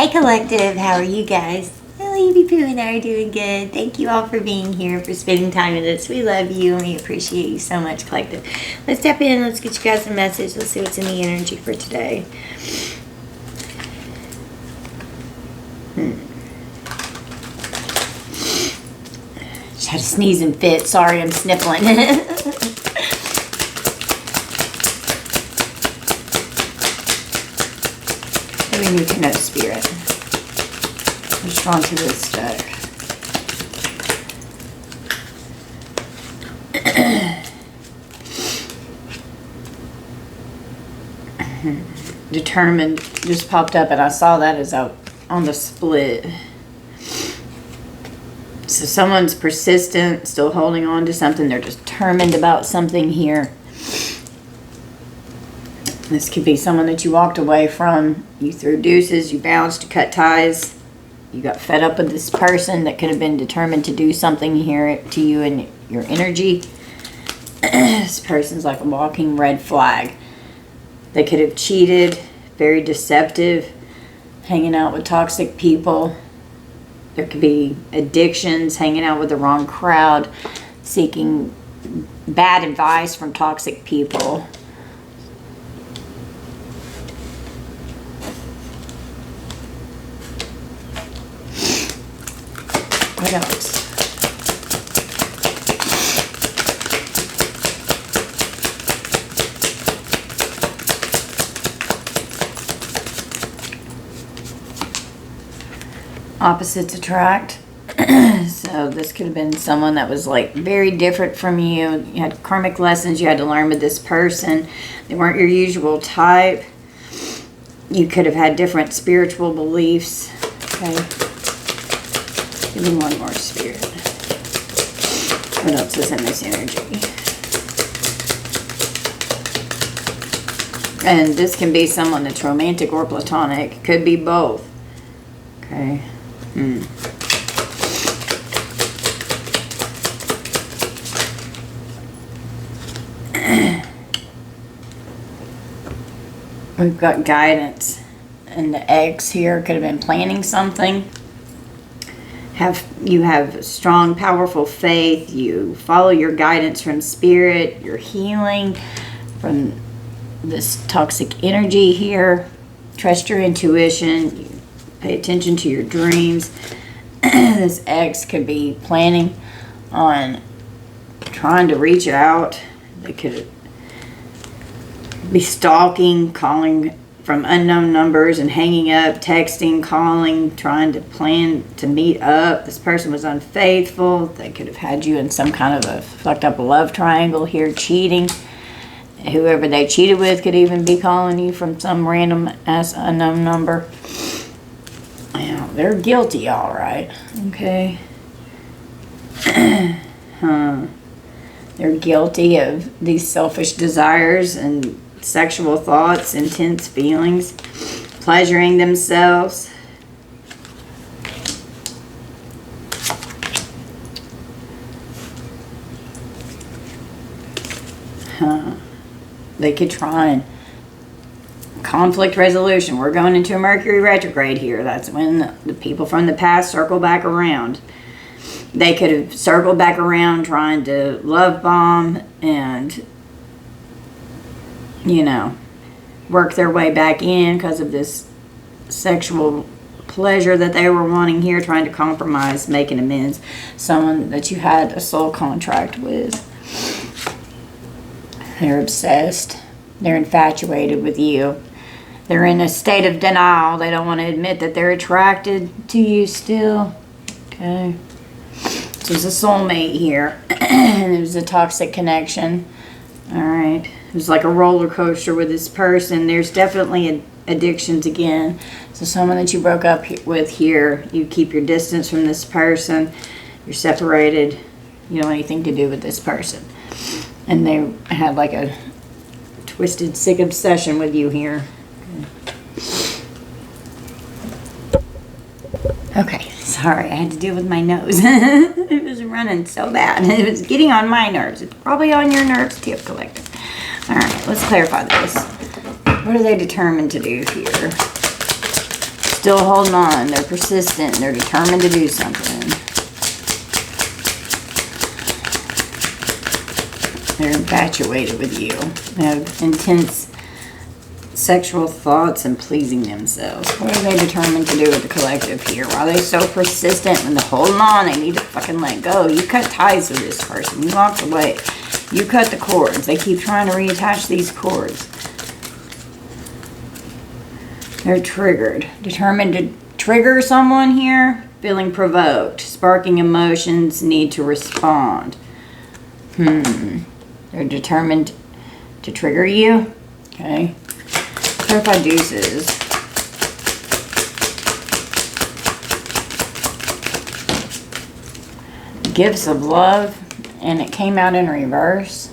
Hey Collective, how are you guys? Lady Pooh and I are doing good. Thank you all for being here, for spending time with us. We love you and we appreciate you so much, Collective. Let's step in, let's get you guys a message. Let's see what's in the energy for today. Just had a sneeze and fit. Sorry, I'm sniffling. We need to know spirit. I'm drawn to this deck. Determined just popped up, and I saw that as out on the split. So someone's persistent, still holding on to something. They're determined about something here. This could be someone that you walked away from. You threw deuces, you bounced, you cut ties. You got fed up with this person that could have been determined to do something here to you and your energy. This person's like a walking red flag. They could have cheated, very deceptive, hanging out with toxic people. There could be addictions, hanging out with the wrong crowd, seeking bad advice from toxic people. What else? Opposites attract. So this could have been someone that was like very different from you. You had karmic lessons you had to learn with this person. They weren't your usual type. You could have had different spiritual beliefs. Okay. Give me one more spirit. What else is in this energy? And this can be someone that's romantic or platonic. Could be both. Okay. We've got guidance. And the eggs here could have been planning something. You have strong, powerful faith. You follow your guidance from spirit. You're healing from this toxic energy here. Trust your intuition. You pay attention to your dreams. This ex could be planning on trying to reach out. They could be stalking, calling from unknown numbers and hanging up, texting, calling, trying to plan to meet up. This person was unfaithful. They could have had you in some kind of a fucked up love triangle here, cheating. Whoever they cheated with could even be calling you from some random ass unknown number. Yeah, they're guilty, all right. Okay. They're guilty of these selfish desires and sexual thoughts, intense feelings, pleasuring themselves. They could try and conflict resolution. We're going into a Mercury retrograde here. That's when the people from the past circle back around. They could have circled back around trying to love bomb and, you know, work their way back in because of this sexual pleasure that they were wanting here, trying to compromise, making amends. Someone that you had a soul contract with. They're obsessed. They're infatuated with you. They're in a state of denial. They don't want to admit that they're attracted to you still. Okay. So it's a soulmate here. And it was a toxic connection. Alright. It was like a roller coaster with this person. There's definitely addictions again. So someone that you broke up with here, you keep your distance from this person. You're separated. You don't want anything to do with this person. And they had like a twisted, sick obsession with you here. Okay, sorry, I had to deal with my nose. It was running so bad. It was getting on my nerves. It's probably on your nerves too, Collective. Alright, let's clarify this. What are they determined to do here? still holding on. They're persistent. They're determined to do something. They're infatuated with you. They have intense sexual thoughts and pleasing themselves. What are they determined to do with the collective here? Why are they so persistent when they're holding on? They need to fucking let go. You cut ties with this person. You walked away. You cut the cords. They keep trying to reattach these cords. They're triggered. Determined to trigger someone here. Feeling provoked. Sparking emotions. Need to respond. They're determined to trigger you. Okay. Clarify deuces. Gifts of love. And it came out in reverse.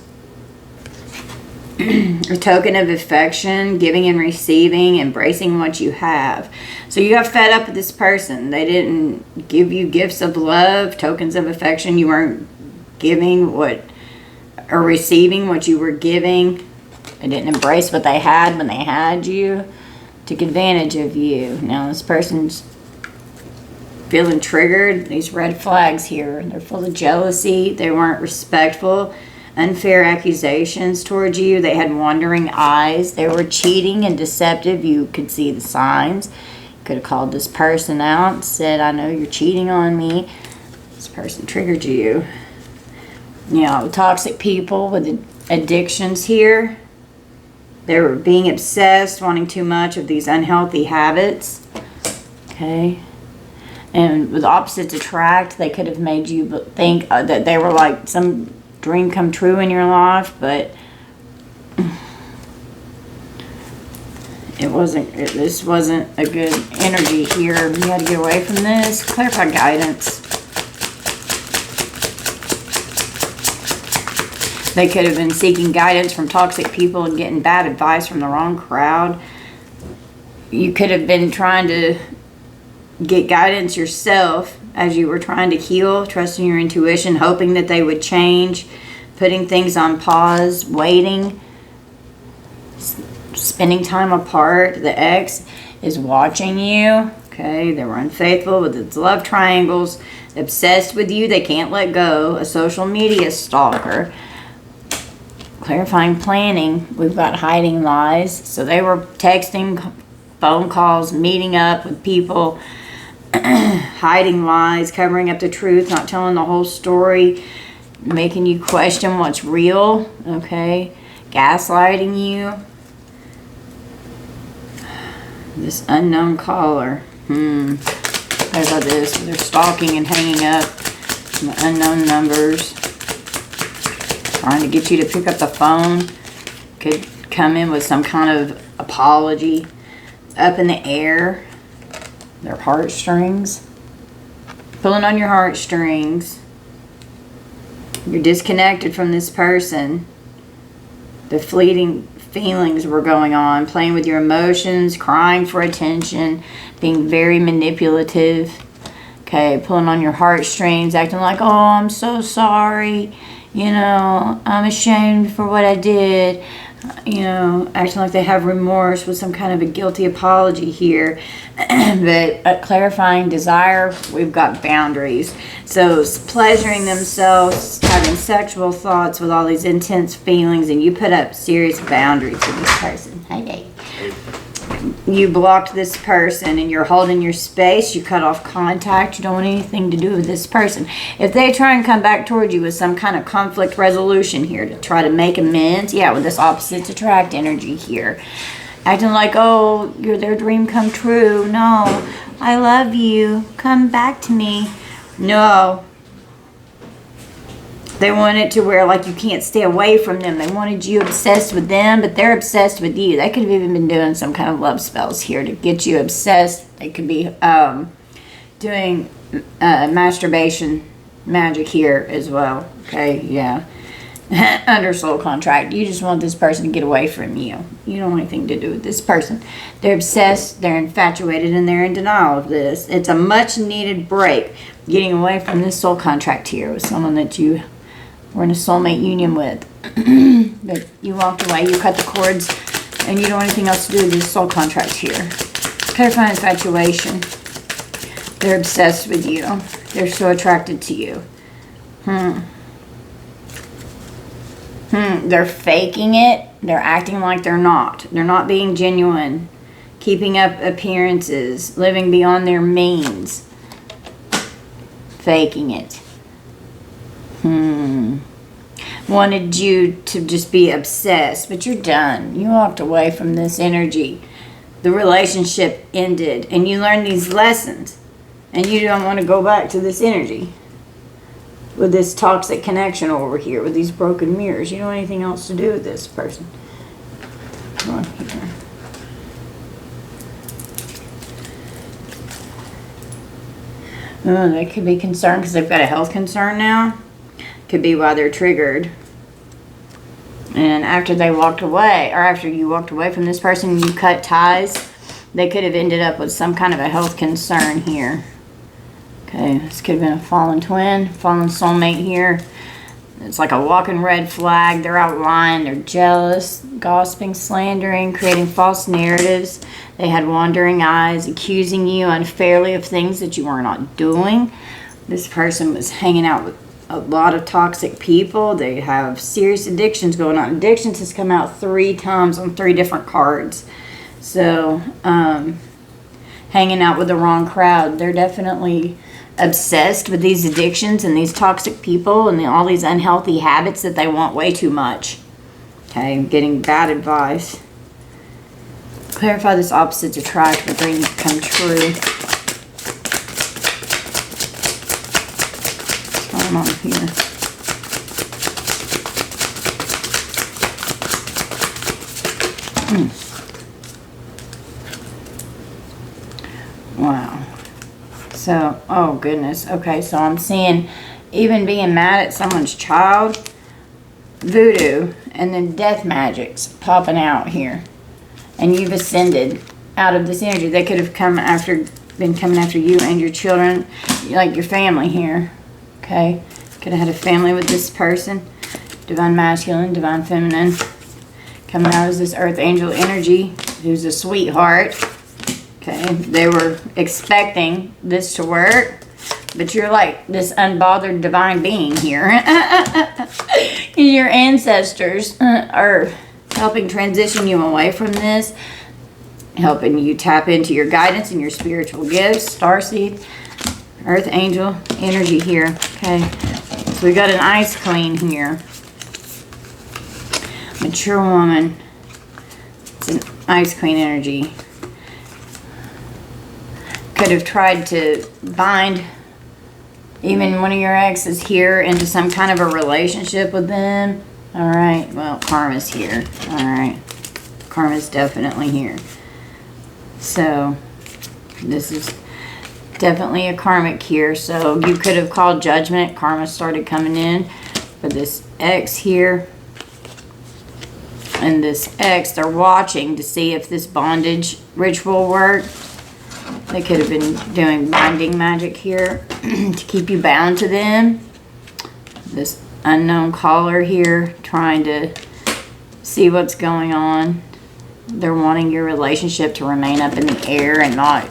A token of affection, giving and receiving, embracing what you have. So you got fed up with this person. They didn't give you gifts of love, tokens of affection. You weren't giving what, or receiving what you were giving. They didn't embrace what they had when they had you. Took advantage of you. Now this person's feeling triggered. These red flags here. They're full of jealousy. They weren't respectful. Unfair accusations towards you. They had wandering eyes. They were cheating and deceptive. You could see the signs. You could have called this person out. Said, I know you're cheating on me. This person triggered you. You know, toxic people with addictions here. They were being obsessed, wanting too much of these unhealthy habits. Okay. And with opposites attract, they could have made you think that they were like some dream come true in your life, but it wasn't. This wasn't a good energy here. You had to get away from this. Clarify guidance. They could have been seeking guidance from toxic people and getting bad advice from the wrong crowd. You could have been trying to get guidance yourself as you were trying to heal, trusting your intuition, hoping that they would change, putting things on pause, waiting, spending time apart. The ex is watching you. Okay, they were unfaithful with its love triangles, obsessed with you. They can't let go. A social media stalker. Clarifying planning. We've got hiding lies. So they were texting, phone calls, meeting up with people, hiding lies, covering up the truth, not telling the whole story, making you question what's real, okay? Gaslighting you. This unknown caller. How about this? They're stalking and hanging up some unknown numbers. Trying to get you to pick up the phone. Could come in with some kind of apology. Up in the air. Their heartstrings. Pulling on your heartstrings. You're disconnected from this person. The fleeting feelings were going on. Playing with your emotions. Crying for attention. Being very manipulative. Okay, pulling on your heartstrings. Acting like, oh, I'm so sorry. You know, I'm ashamed for what I did. You know, acting like they have remorse with some kind of a guilty apology here. But clarifying desire, we've got boundaries. So pleasuring themselves, having sexual thoughts with all these intense feelings, and you put up serious boundaries with this person. Hey. You blocked this person and you're holding your space. You cut off contact. You don't want anything to do with this person. If they try and come back toward you with some kind of conflict resolution here to try to make amends, yeah, with this opposites attract energy here. Acting like, oh, you're their dream come true. No, I love you. Come back to me. No. They want it to where, like, you can't stay away from them. They wanted you obsessed with them, but they're obsessed with you. They could have even been doing some kind of love spells here to get you obsessed. They could be doing masturbation magic here as well. Okay, yeah. Under soul contract. You just want this person to get away from you. You don't want anything to do with this person. They're obsessed, they're infatuated, and they're in denial of this. It's a much needed break. Getting away from this soul contract here with someone that you were in a soulmate union with. But you walked away, you cut the cords, and you don't want anything else to do with this soul contract here. Clarify infatuation. They're obsessed with you. They're so attracted to you. They're faking it. They're acting like they're not. They're not being genuine. Keeping up appearances. Living beyond their means. Faking it. Wanted you to just be obsessed, but you're done. You walked away from this energy. The relationship ended, and you learned these lessons, and you don't want to go back to this energy with this toxic connection over here, with these broken mirrors. You don't want anything else to do with this person. Come on here. Oh, they could be concerned because they've got a health concern now. Could be why they're triggered. And after they walked away, or after you walked away from this person, you cut ties, they could have ended up with some kind of a health concern here. Okay, this could have been a fallen twin, fallen soulmate here. It's like a walking red flag. They're out lying, they're jealous, gossiping, slandering, creating false narratives. They had wandering eyes, accusing you unfairly of things that you were not doing. This person was hanging out with a lot of toxic people. They have serious addictions going on. Addictions has come out 3 times on 3 different cards. So, hanging out with the wrong crowd. They're definitely obsessed with these addictions and these toxic people and all these unhealthy habits that they want way too much. Okay, getting bad advice. Clarify this opposites attract, but dreams come true. What's going on here? Wow. So, oh goodness. Okay, so I'm seeing even being mad at someone's child, voodoo, and then death magic's popping out here. And you've ascended out of this energy. They could have been coming after you and your children, like your family here. Okay? Could have had a family with this person. Divine masculine, divine feminine. Coming out as this earth angel energy, who's a sweetheart. Okay? They were expecting this to work, but you're like this unbothered divine being here. Your ancestors are helping transition you away from this, helping you tap into your guidance and your spiritual gifts. Starseed, earth angel energy here. Okay, so we got an ice queen here. Mature woman. It's an ice queen energy. Could have tried to bind even one of your exes here into some kind of a relationship with them. All right, well, karma's here. All right, karma's definitely here. So this is definitely a karmic here. So you could have called judgment. Karma started coming in for this ex here. And this ex, they're watching to see if this bondage ritual worked. They could have been doing binding magic here to keep you bound to them. This unknown caller here trying to see what's going on. They're wanting your relationship to remain up in the air and not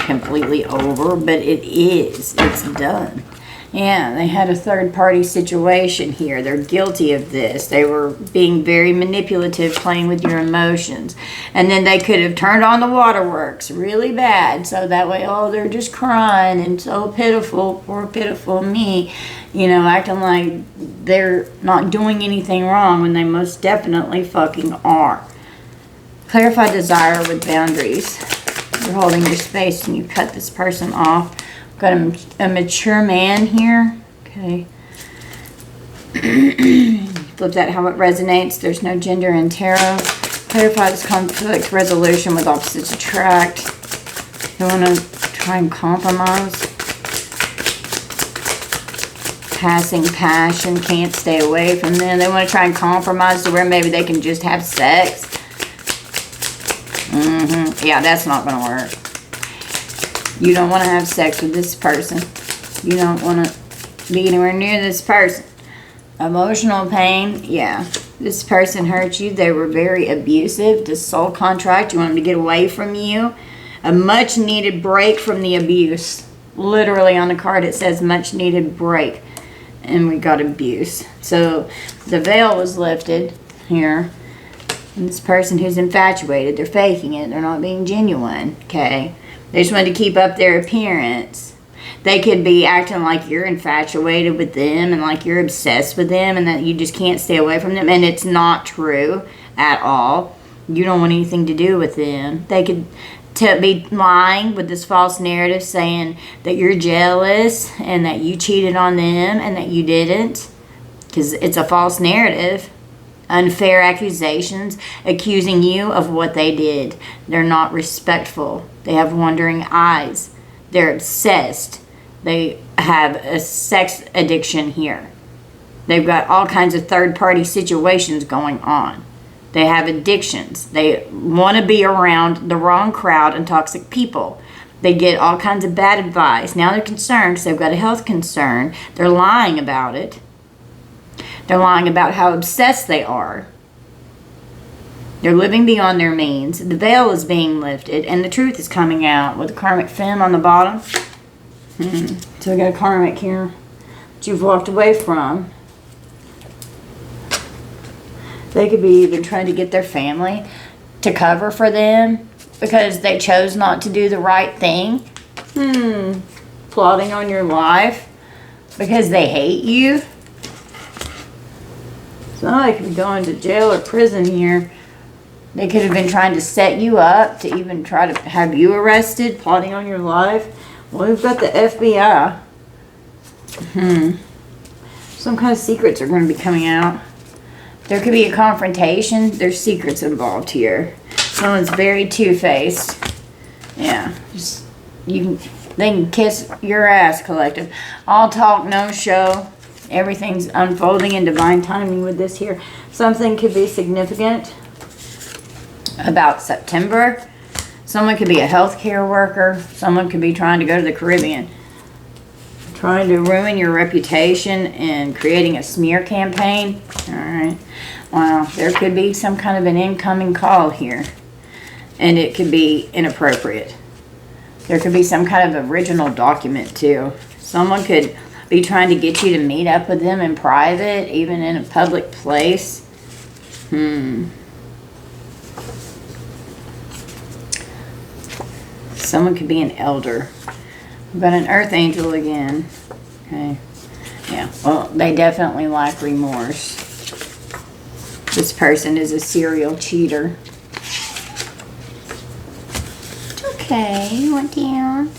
completely over, but it is. It's done. Yeah, they had a third-party situation here. They're guilty of this. They were being very manipulative, playing with your emotions. And then they could have turned on the waterworks really bad. So that way, oh, they're just crying and so pitiful, poor pitiful me. You know, acting like they're not doing anything wrong when they most definitely fucking are. Clarify desire with boundaries. You're holding your space and you cut this person off. Got a mature man here. Okay. Flip that how it resonates. There's no gender in tarot. Clarify this conflict resolution with opposites attract. They want to try and compromise. Passing passion. Can't stay away from them. They want to try and compromise to where maybe they can just have sex. Yeah, that's not going to work. You don't want to have sex with this person. You don't want to be anywhere near this person. Emotional pain, yeah. This person hurt you. They were very abusive. This soul contract, you want them to get away from you. A much needed break from the abuse. Literally on the card it says much needed break. And we got abuse. So the veil was lifted here. And this person who's infatuated, they're faking it. They're not being genuine. Okay. They just want to keep up their appearance. They could be acting like you're infatuated with them and like you're obsessed with them and that you just can't stay away from them. And it's not true at all. You don't want anything to do with them. They could be lying with this false narrative saying that you're jealous and that you cheated on them and that you didn't. Because it's a false narrative. Unfair accusations accusing you of what they did. They're not respectful. They have wandering eyes. They're obsessed. They have a sex addiction here. They've got all kinds of third-party situations going on. They have addictions. They want to be around the wrong crowd and toxic people. They get all kinds of bad advice. Now they're concerned because they've got a health concern. They're lying about it. They're lying about how obsessed they are. They're living beyond their means. The veil is being lifted and the truth is coming out with the karmic femme on the bottom. So we got a karmic here that you've walked away from. They could be even trying to get their family to cover for them because they chose not to do the right thing. Plotting on your life because they hate you. Somebody could be going to jail or prison here. They could have been trying to set you up to even try to have you arrested, plotting on your life. Well, we've got the FBI. Some kind of secrets are going to be coming out. There could be a confrontation. There's secrets involved here. Someone's very two-faced. Yeah, just they can kiss your ass, collective. All talk, no show. Everything's unfolding in divine timing with this here. Something could be significant about September. Someone could be a healthcare worker. Someone could be trying to go to the Caribbean. Trying to ruin your reputation and creating a smear campaign. Alright. Wow. There could be some kind of an incoming call here. And it could be inappropriate. There could be some kind of original document too. Someone could be trying to get you to meet up with them in private, even in a public place. Someone could be an elder. We've got an earth angel again. Okay. Yeah, well, they definitely lack remorse. This person is a serial cheater. It's okay, you went down.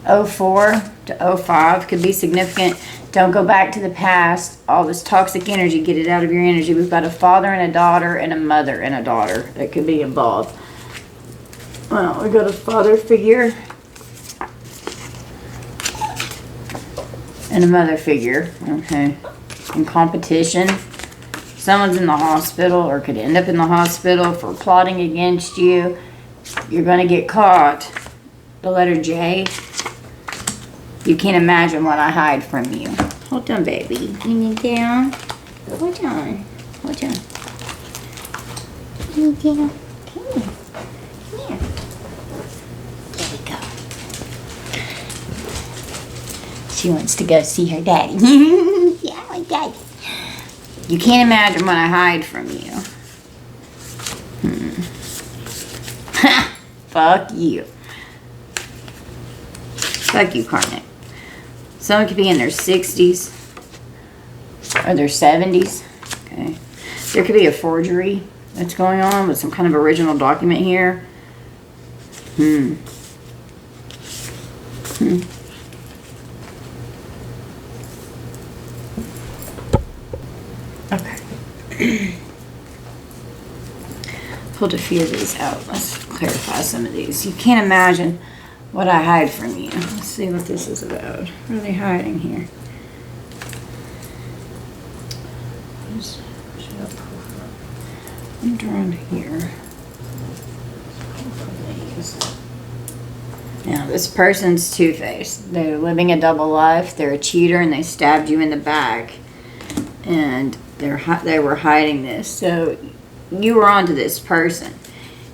04 to 05 could be significant. Don't go back to the past. All this toxic energy, get it out of your energy. We've got a father and a daughter and a mother and a daughter that could be involved. Well, we got a father figure and a mother figure. Okay. In competition. Someone's in the hospital or could end up in the hospital for plotting against you. You're going to get caught. The letter J. You can't imagine what I hide from you. Hold on, baby. You need down. Hold on. Hold on. You need down. Come here. Come here. There we go. She wants to go see her daddy. Yeah, my daddy. You can't imagine what I hide from you. Fuck you. Fuck you, Karmic. Someone could be in their 60s or their 70s. Okay. There could be a forgery that's going on with some kind of original document here. Okay. Pulled a few of these out. Let's clarify some of these. You can't imagine what I hide from you. Let's see what this is about. What are they hiding here? I'm drawn here. Now, this person's two-faced. They're living a double life. They're a cheater, and they stabbed you in the back. And they were hiding this. So, you were onto this person.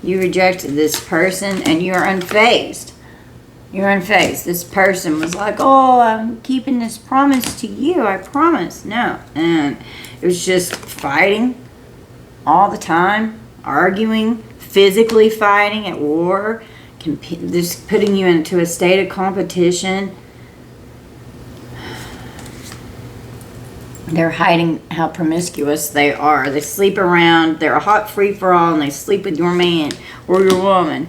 You rejected this person and you're unfazed. You're unfazed. This person was like, oh, I'm keeping this promise to you. I promise. No. And it was just fighting all the time. Arguing. Physically fighting at war. Just putting you into a state of competition. They're hiding how promiscuous they are. They sleep around. They're a hot free-for-all, and they sleep with your man or your woman.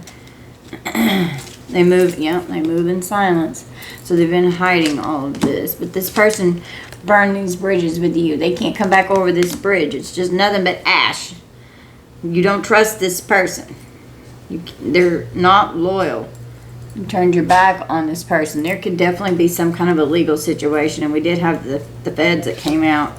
They move, they move in silence. So they've been hiding all of this. But this person burned these bridges with you. They can't come back over this bridge. It's just nothing but ash. You don't trust this person. They're not loyal. You turned your back on this person. There could definitely be some kind of a legal situation. And we did have the feds that came out.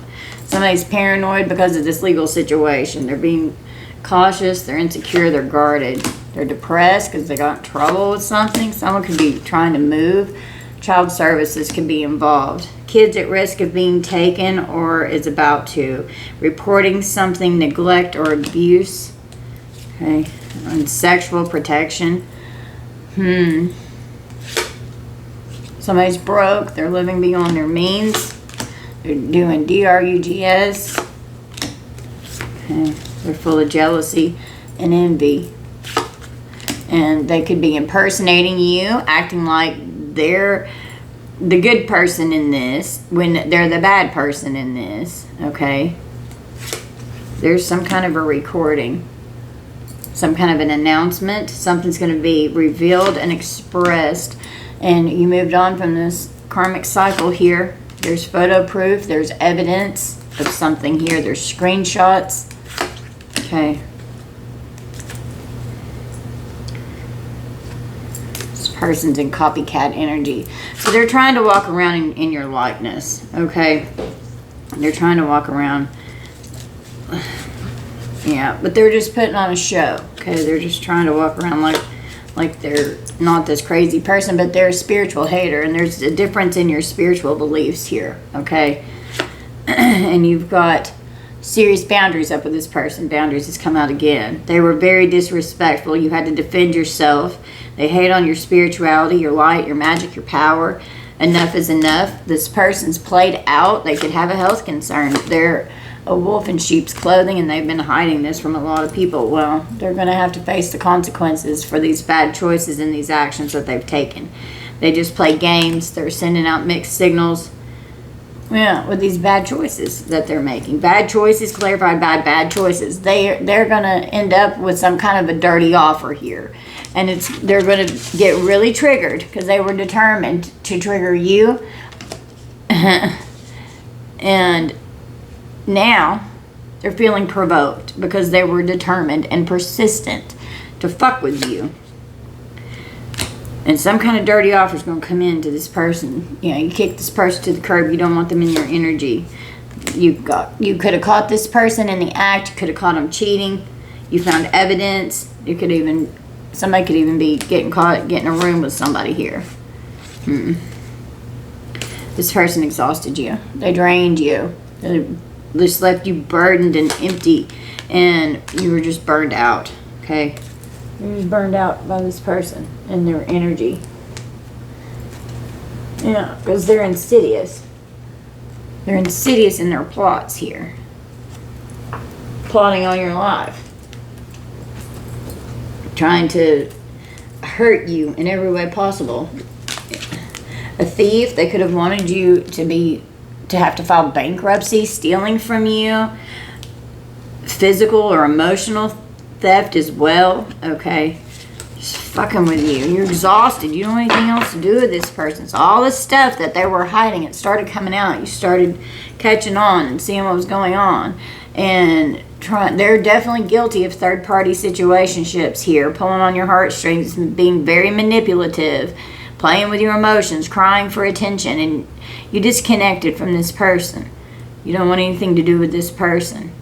Somebody's paranoid because of this legal situation. They're being cautious. They're insecure. They're guarded. They're depressed because they got in trouble with something. Someone could be trying to move. Child services could be involved. Kids at risk of being taken or is about to. Reporting something, neglect or abuse. Okay. And sexual protection. Somebody's broke. They're living beyond their means. They're doing DRUGS. Okay. They're full of jealousy and envy. And they could be impersonating you, acting like they're the good person in this when they're the bad person in this. Okay? There's some kind of a recording. Some kind of an announcement. Something's going to be revealed and expressed. And you moved on from this karmic cycle here. There's photo proof. There's evidence of something here. There's screenshots. Okay. This person's in copycat energy. So they're trying to walk around in your likeness. Okay. They're trying to walk around. Yeah, but they're just putting on a show. Okay, they're just trying to walk around like they're not this crazy person, but they're a spiritual hater, and there's a difference in your spiritual beliefs here. Okay, and you've got serious boundaries up with this person. Boundaries has come out again. They were very disrespectful. You had to defend yourself. They hate on your spirituality, your light, your magic, your power. Enough is enough. This person's played out. They could have a health concern. They're a wolf in sheep's clothing, and they've been hiding this from a lot of people. Well, they're going to have to face the consequences for these bad choices and these actions that they've taken. They just play games. They're sending out mixed signals. Yeah, with these bad choices that they're making. Bad choices clarified by bad choices. They're going to end up with some kind of a dirty offer here. And they're going to get really triggered because they were determined to trigger you. And now they're feeling provoked because they were determined and persistent to fuck with you. And some kind of dirty offer is going to come into this person. You know, you kick this person to the curb. You don't want them in your energy. You could have caught this person in the act. You could have caught them cheating. You found evidence. Somebody could even be getting in a room with somebody here. This person exhausted you. They drained you. They just left you burdened and empty, and you were just burned out. Okay, you're just burned out by this person and their energy. Yeah, because they're insidious. They're insidious in their plots here, plotting on your life, trying to hurt you in every way possible. A thief. They could have wanted you to have to file bankruptcy, stealing from you, physical or emotional theft as well. Okay, just fucking with you. You're exhausted. You don't have anything else to do with this person. So all this stuff that they were hiding, it started coming out. You started catching on and seeing what was going on, and they're definitely guilty of third-party situationships here, pulling on your heartstrings, being very manipulative, playing with your emotions, crying for attention, and you disconnected from this person. You don't want anything to do with this person.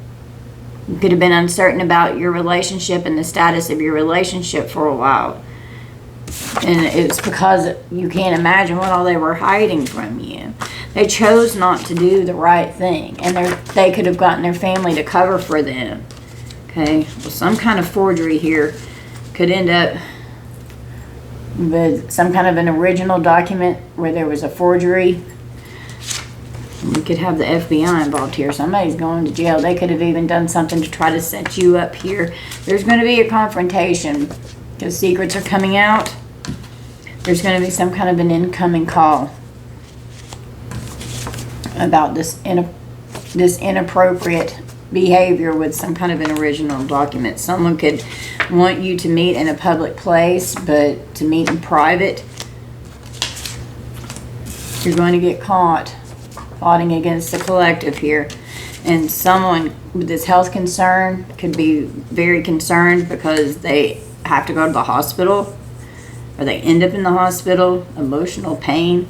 You could have been uncertain about your relationship and the status of your relationship for a while. And it's because you can't imagine what all they were hiding from you. They chose not to do the right thing, and they could have gotten their family to cover for them. Okay, well, some kind of forgery here Could end up with some kind of an original document where there was a forgery. We could have the FBI involved here. Somebody's going to jail. They could have even done something to try to set you up here. There's going to be a confrontation because secrets are coming out. There's going to be some kind of an incoming call about this inappropriate behavior with some kind of an original document. Someone could want you to meet in a public place, but to meet in private, you're going to get caught plotting against the collective here. And someone with this health concern could be very concerned because they have to go to the hospital, or they end up in the hospital, emotional pain,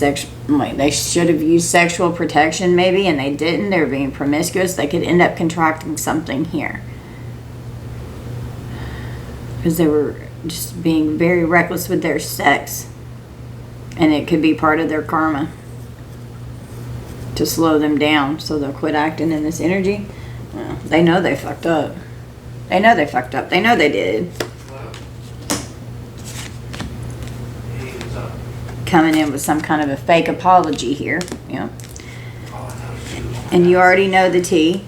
they should have used sexual protection maybe, and they didn't. They're being promiscuous. They could end up contracting something here because they were just being very reckless with their sex, and it could be part of their karma to slow them down so they'll quit acting in this energy. Well, they know they fucked up. They know they fucked up. They know they did. Coming in with some kind of a fake apology here. Yeah. And you already know the tea.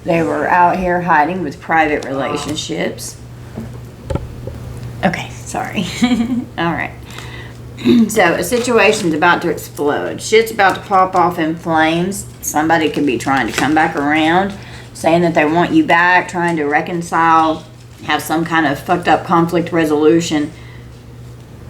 They were out here hiding with private relationships. Okay, sorry. All right. So a situation's about to explode. Shit's about to pop off in flames. Somebody could be trying to come back around, saying that they want you back, trying to reconcile, have some kind of fucked up conflict resolution.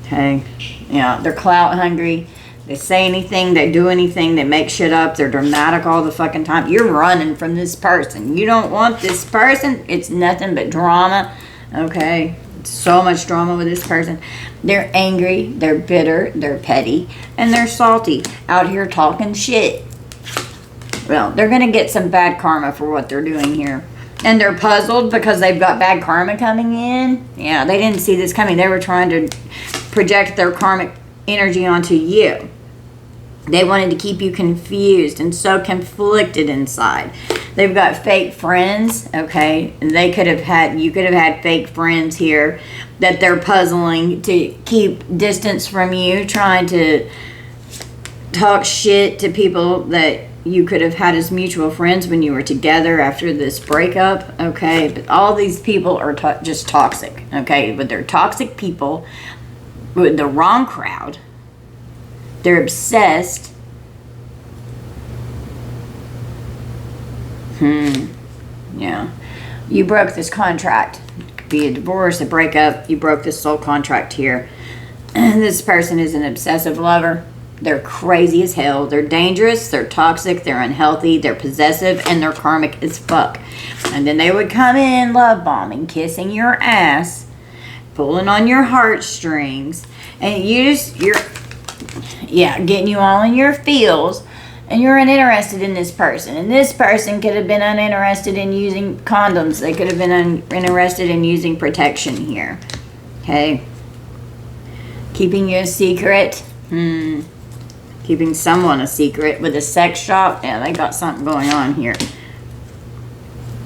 Okay. Yeah, they're clout hungry. They say anything, they do anything, they make shit up, they're dramatic all the fucking time. You're running from this person. You don't want this person. It's nothing but drama. Okay. So much drama with this person. They're angry, they're bitter, they're petty, and they're salty. Out here talking shit. Well, they're going to get some bad karma for what they're doing here. And they're puzzled because they've got bad karma coming in. Yeah, they didn't see this coming. They were trying to project their karmic energy onto you. They wanted to keep you confused and so conflicted inside. They've got fake friends, okay? And you could have had fake friends here that they're puzzling to keep distance from you, trying to talk shit to people that you could have had as mutual friends when you were together after this breakup, okay? But all these people are just toxic, okay? But they're toxic people with the wrong crowd. They're obsessed. Yeah. You broke this contract. It could be a divorce, a breakup. You broke this soul contract here. This person is an obsessive lover. They're crazy as hell. They're dangerous. They're toxic. They're unhealthy. They're possessive. And they're karmic as fuck. And then they would come in love bombing, kissing your ass, pulling on your heartstrings. And you're getting you all in your feels. And you're uninterested in this person. And this person could have been uninterested in using condoms. They could have been uninterested in using protection here. Okay? Keeping you a secret. Keeping someone a secret with a sex shop. Yeah, they got something going on here.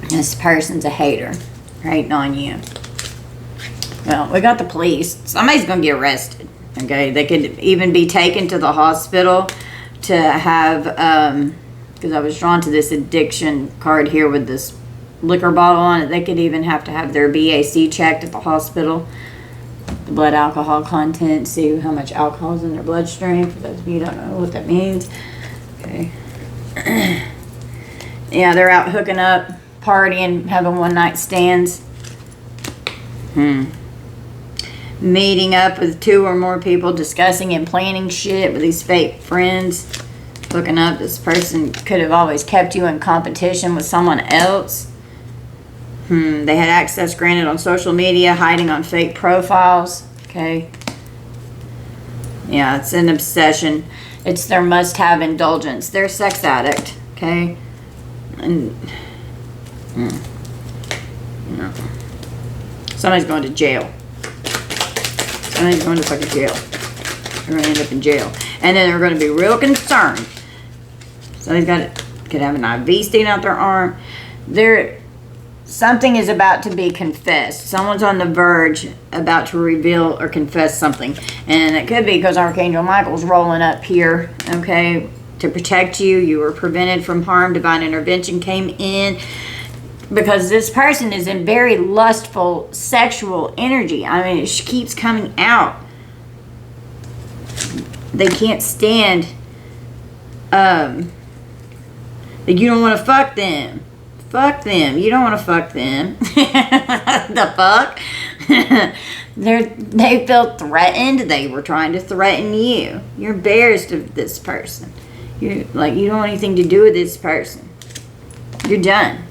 This person's a hater. Hating on you. Well, we got the police. Somebody's going to get arrested. Okay? They could even be taken to the hospital to have, because I was drawn to this addiction card here with this liquor bottle on it. They could even have to have their BAC checked at the hospital. The blood alcohol content, see how much alcohol is in their bloodstream. For those of you who don't know what that means. Okay. Yeah, they're out hooking up, partying, having one night stands. Meeting up with 2 or more people, discussing and planning shit with these fake friends. Looking up, this person could have always kept you in competition with someone else. They had access granted on social media, hiding on fake profiles. Okay. Yeah, it's an obsession. It's their must-have indulgence. They're a sex addict. Okay. And somebody's going to jail. Somebody's going to fucking jail. They're going to end up in jail. And then they're going to be real concerned. Somebody's could have an IV sticking out their arm. something is about to be confessed. Someone's on the verge about to reveal or confess something. And it could be because Archangel Michael's rolling up here, okay, to protect you. You were prevented from harm. Divine intervention came in. Because this person is in very lustful sexual energy. I mean, it keeps coming out. They can't stand that you don't want to fuck them. Fuck them. You don't want to fuck them. The fuck? They feel threatened. They were trying to threaten you. You're embarrassed of this person. You're like, you don't want anything to do with this person. You're done.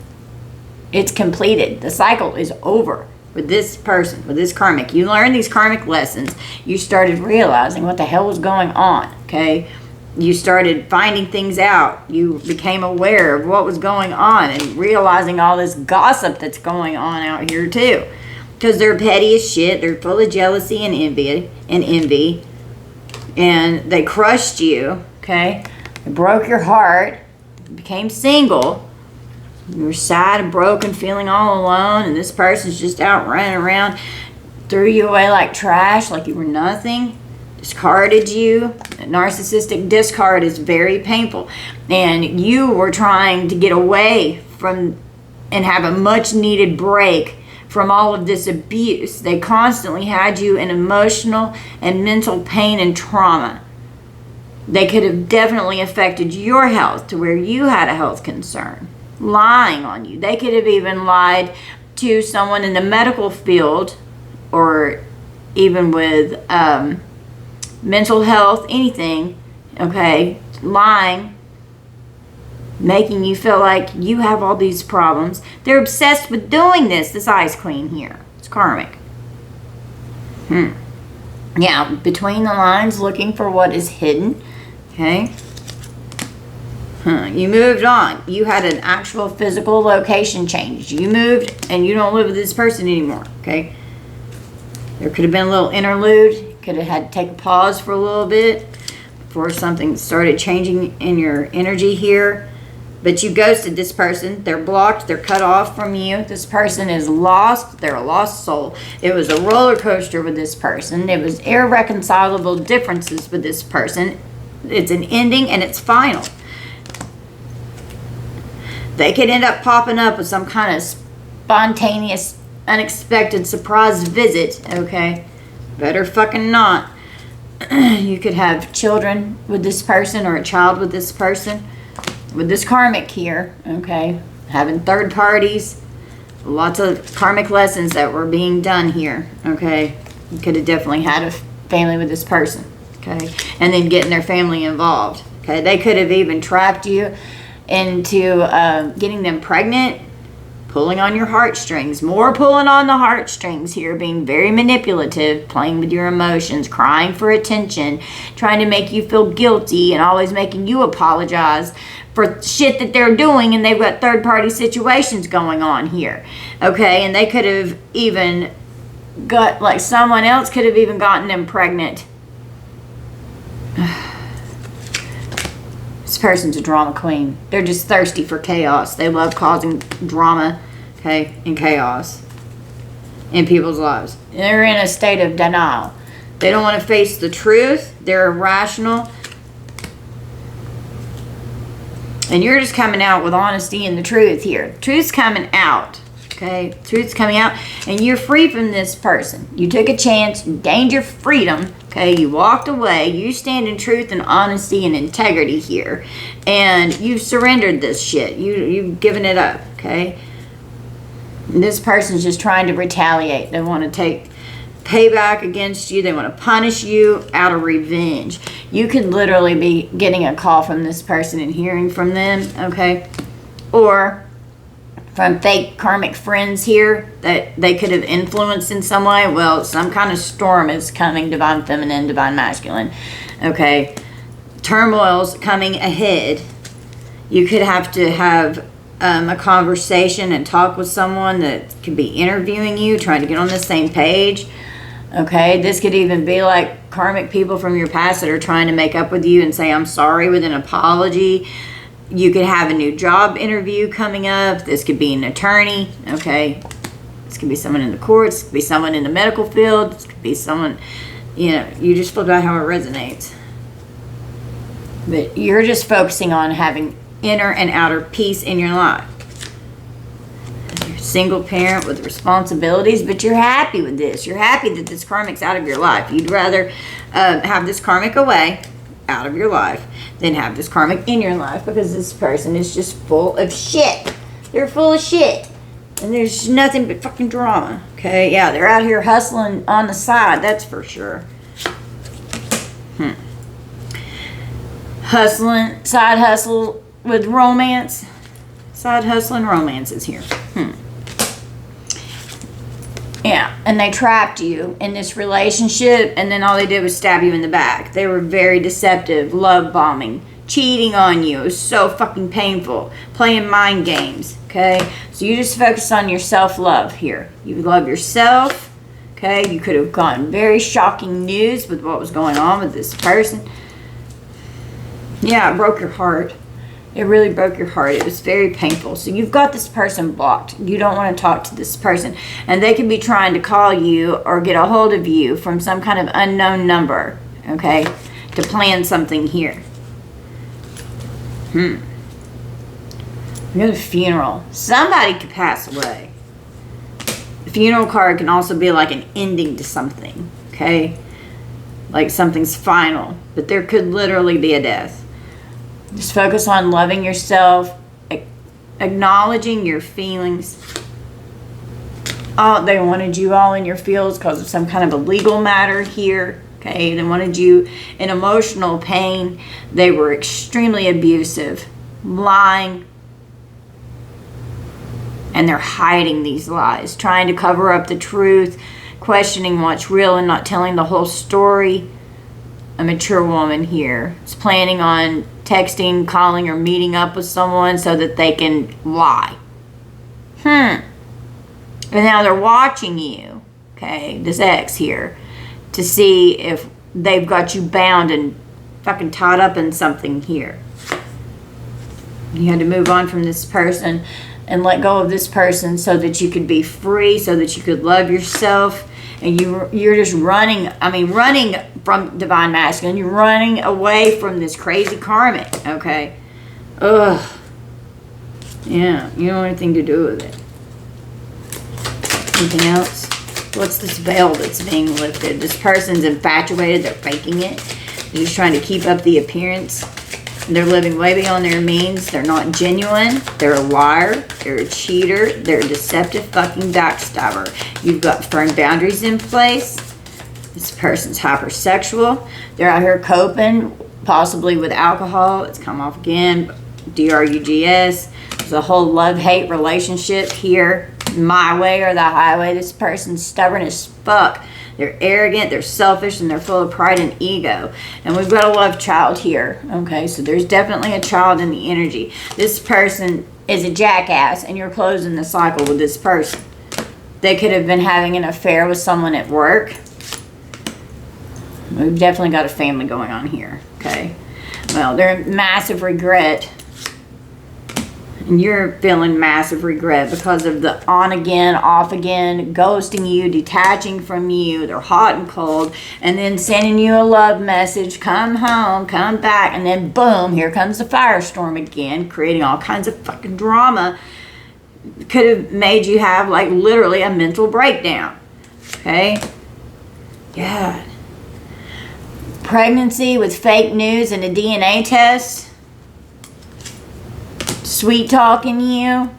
It's completed. The cycle is over with this person, with this karmic. You learned these karmic lessons. You started realizing what the hell was going on, okay? You started finding things out. You became aware of what was going on and realizing all this gossip that's going on out here too. Because they're petty as shit. They're full of jealousy and envy. And they crushed you, okay? They broke your heart. You became single. You were sad and broken, feeling all alone, and this person's just out running around, threw you away like trash, like you were nothing, discarded you. A narcissistic discard is very painful. And you were trying to get away from and have a much needed break from all of this abuse. They constantly had you in emotional and mental pain and trauma. They could have definitely affected your health to where you had a health concern. Lying on you. They could have even lied to someone in the medical field or even with mental health, anything, okay? Lying, making you feel like you have all these problems. They're obsessed with doing this Ice Queen here. It's karmic. Yeah, between the lines, looking for what is hidden, okay? You moved on. You had an actual physical location change. You moved and you don't live with this person anymore, okay? There could have been a little interlude. Could have had to take a pause for a little bit before something started changing in your energy here. But you ghosted this person. They're blocked. They're cut off from you. This person is lost. They're a lost soul. It was a roller coaster with this person. It was irreconcilable differences with this person. It's an ending and it's final. They could end up popping up with some kind of spontaneous, unexpected surprise visit, okay? Better fucking not. You could have children with this person or a child with this person. With this karmic here, okay? Having third parties. Lots of karmic lessons that were being done here, okay? You could have definitely had a family with this person, okay? And then getting their family involved, okay? They could have even trapped you into getting them pregnant, pulling on your heartstrings, more pulling on the heartstrings here, being very manipulative, playing with your emotions, crying for attention, trying to make you feel guilty and always making you apologize for shit that they're doing, and they've got third-party situations going on here, okay? And they could have even got, like, someone else could have even gotten them pregnant. This person's a drama queen. They're just thirsty for chaos. They love causing drama, okay, and chaos in people's lives. They're in a state of denial. They don't want to face the truth. They're irrational. And you're just coming out with honesty and the truth here. Truth's coming out, okay? Truth's coming out, and you're free from this person. You took a chance, you gained your freedom, okay? You walked away. You stand in truth and honesty and integrity here, and you've surrendered this shit. You've given it up, okay? And this person's just trying to retaliate. They want to take payback against you. They want to punish you out of revenge. You could literally be getting a call from this person and hearing from them, okay? Or from fake karmic friends here that they could have influenced in some way. Well, some kind of storm is coming, divine feminine, divine masculine, okay? Turmoil's coming ahead. You could have to have a conversation and talk with someone that could be interviewing you, trying to get on the same page. Okay, this could even be like karmic people from your past that are trying to make up with you and say, I'm sorry, with an apology. You could have a new job interview coming up. This could be an attorney, okay? This could be someone in the courts. This could be someone in the medical field. This could be someone, you know, you just flip out how it resonates. But you're just focusing on having inner and outer peace in your life. You're a single parent with responsibilities, but you're happy with this. You're happy that this karmic's out of your life. You'd rather have this karmic away, out of your life, than have this karmic in your life, because this person is just full of shit. They're full of shit. And there's nothing but fucking drama. Okay, yeah, they're out here hustling on the side, that's for sure. Hustling, side hustle with romance. Side hustling romance is here. Yeah, and they trapped you in this relationship, and then all they did was stab you in the back. They were very deceptive, love bombing, cheating on you. It was so fucking painful. Playing mind games, okay? So you just focus on your self-love here. You love yourself, okay? You could have gotten very shocking news with what was going on with this person. Yeah, it broke your heart. It really broke your heart. It was very painful. So you've got this person blocked. You don't want to talk to this person. And they could be trying to call you or get a hold of you from some kind of unknown number, okay, to plan something here. We got a funeral. Somebody could pass away. The funeral card can also be like an ending to something, okay? Like something's final. But there could literally be a death. Just focus on loving yourself, acknowledging your feelings. Oh, they wanted you all in your feels because of some kind of a legal matter here. Okay, they wanted you in emotional pain. They were extremely abusive, lying, and they're hiding these lies, trying to cover up the truth, questioning what's real and not telling the whole story. A mature woman here is planning on texting, calling, or meeting up with someone so that they can lie. And now they're watching you, okay, this ex here, to see if they've got you bound and fucking tied up in something here. You had to move on from this person and let go of this person so that you could be free, so that you could love yourself. And you're just running, running from divine masculine. You're running away from this crazy karmic, okay? Ugh. Yeah, you don't want anything to do with it. Anything else? What's this veil that's being lifted? This person's infatuated. They're faking it. They're just trying to keep up the appearance. They're living way beyond their means. They're not genuine. They're a liar. They're a cheater. They're a deceptive fucking backstabber. You've got firm boundaries in place. This person's hypersexual. They're out here coping, possibly with alcohol. It's come off again. drugs. There's a whole love-hate relationship here. My way or the highway. This person's stubborn as fuck. They're arrogant, they're selfish, and they're full of pride and ego. And we've got a love child here. Okay, so there's definitely a child in the energy. This person is a jackass, and you're closing the cycle with this person. They could have been having an affair with someone at work. We've definitely got a family going on here. Okay, well, they're in massive regret. And you're feeling massive regret because of the on again, off again, ghosting you, detaching from you. They're hot and cold. And then sending you a love message. Come home, come back. And then boom, here comes the firestorm again. Creating all kinds of fucking drama. Could have made you have like literally a mental breakdown. Okay? God. Pregnancy with fake news and a DNA test. Sweet talking you.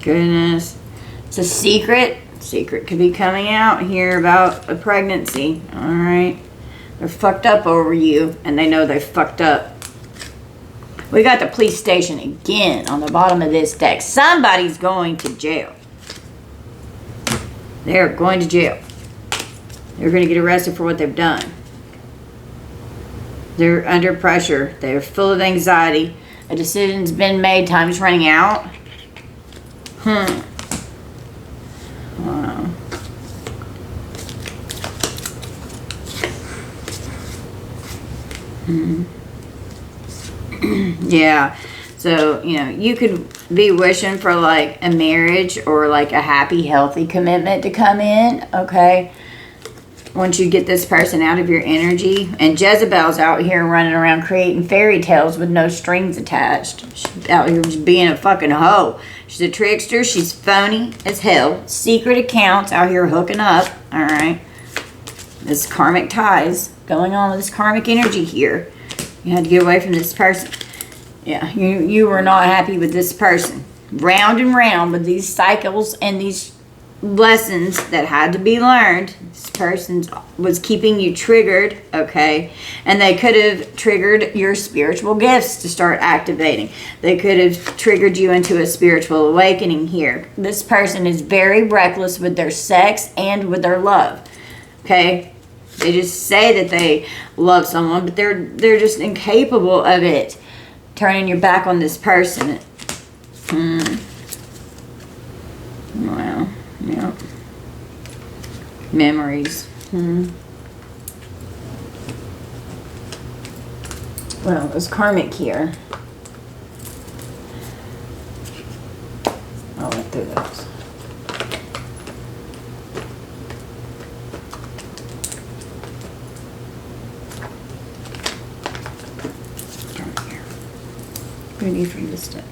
Goodness. It's a secret. Secret could be coming out here about a pregnancy. Alright. They're fucked up over you. And they know they fucked up. We got the police station again on the bottom of this deck. Somebody's going to jail. They're going to jail. They're going to get arrested for what they've done. They're under pressure. They're full of anxiety. A decision's been made. Time's running out. Wow. Yeah. So, you know, you could be wishing for like a marriage or like a happy, healthy commitment to come in, okay? Once you get this person out of your energy. And Jezebel's out here running around creating fairy tales with no strings attached. She's out here just being a fucking hoe. She's a trickster. She's phony as hell. Secret accounts out here hooking up, all right? This karmic ties going on with this karmic energy here. You had to get away from this person. Yeah, you were not happy with this person. Round and round with these cycles and these lessons that had to be learned. This person was keeping you triggered, okay? And they could have triggered your spiritual gifts to start activating. They could have triggered you into a spiritual awakening here. This person is very reckless with their sex and with their love, okay? They just say that they love someone, but they're just incapable of it. Turning your back on this person. Wow. Yeah. Memories. Well, it was karmic here. I went through those. What do you need from this step?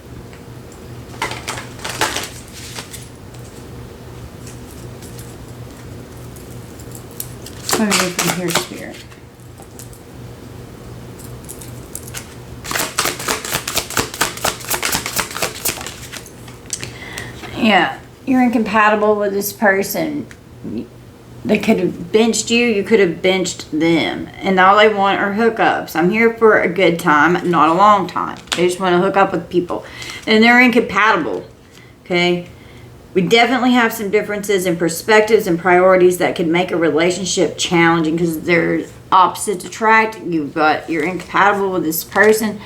What do you need from here, Spirit? Yeah, you're incompatible with this person. They could have benched you. You could have benched them. And all they want are hookups. I'm here for a good time, not a long time. They just want to hook up with people. And they're incompatible. Okay? We definitely have some differences in perspectives and priorities that could make a relationship challenging because they're opposites attract. You're incompatible with this person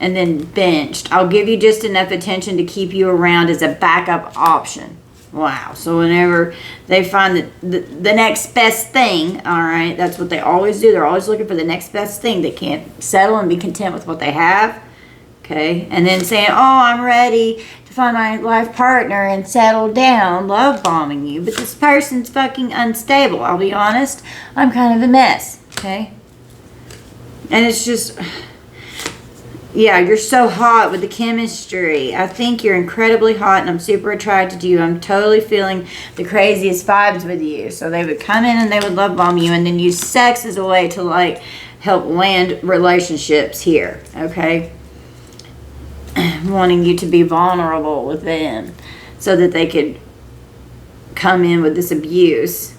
and then benched. I'll give you just enough attention to keep you around as a backup option. Wow. So whenever they find the next best thing, all right, that's what they always do. They're always looking for the next best thing. They can't settle and be content with what they have. Okay. And then saying, oh, I'm ready to find my life partner and settle down, love bombing you. But this person's fucking unstable. I'll be honest. I'm kind of a mess. Okay. And it's just... Yeah, you're so hot with the chemistry. I think you're incredibly hot and I'm super attracted to you. I'm totally feeling the craziest vibes with you. So they would come in and they would love bomb you and then use sex as a way to like help land relationships here. Okay? Wanting you to be vulnerable with them so that they could come in with this abuse.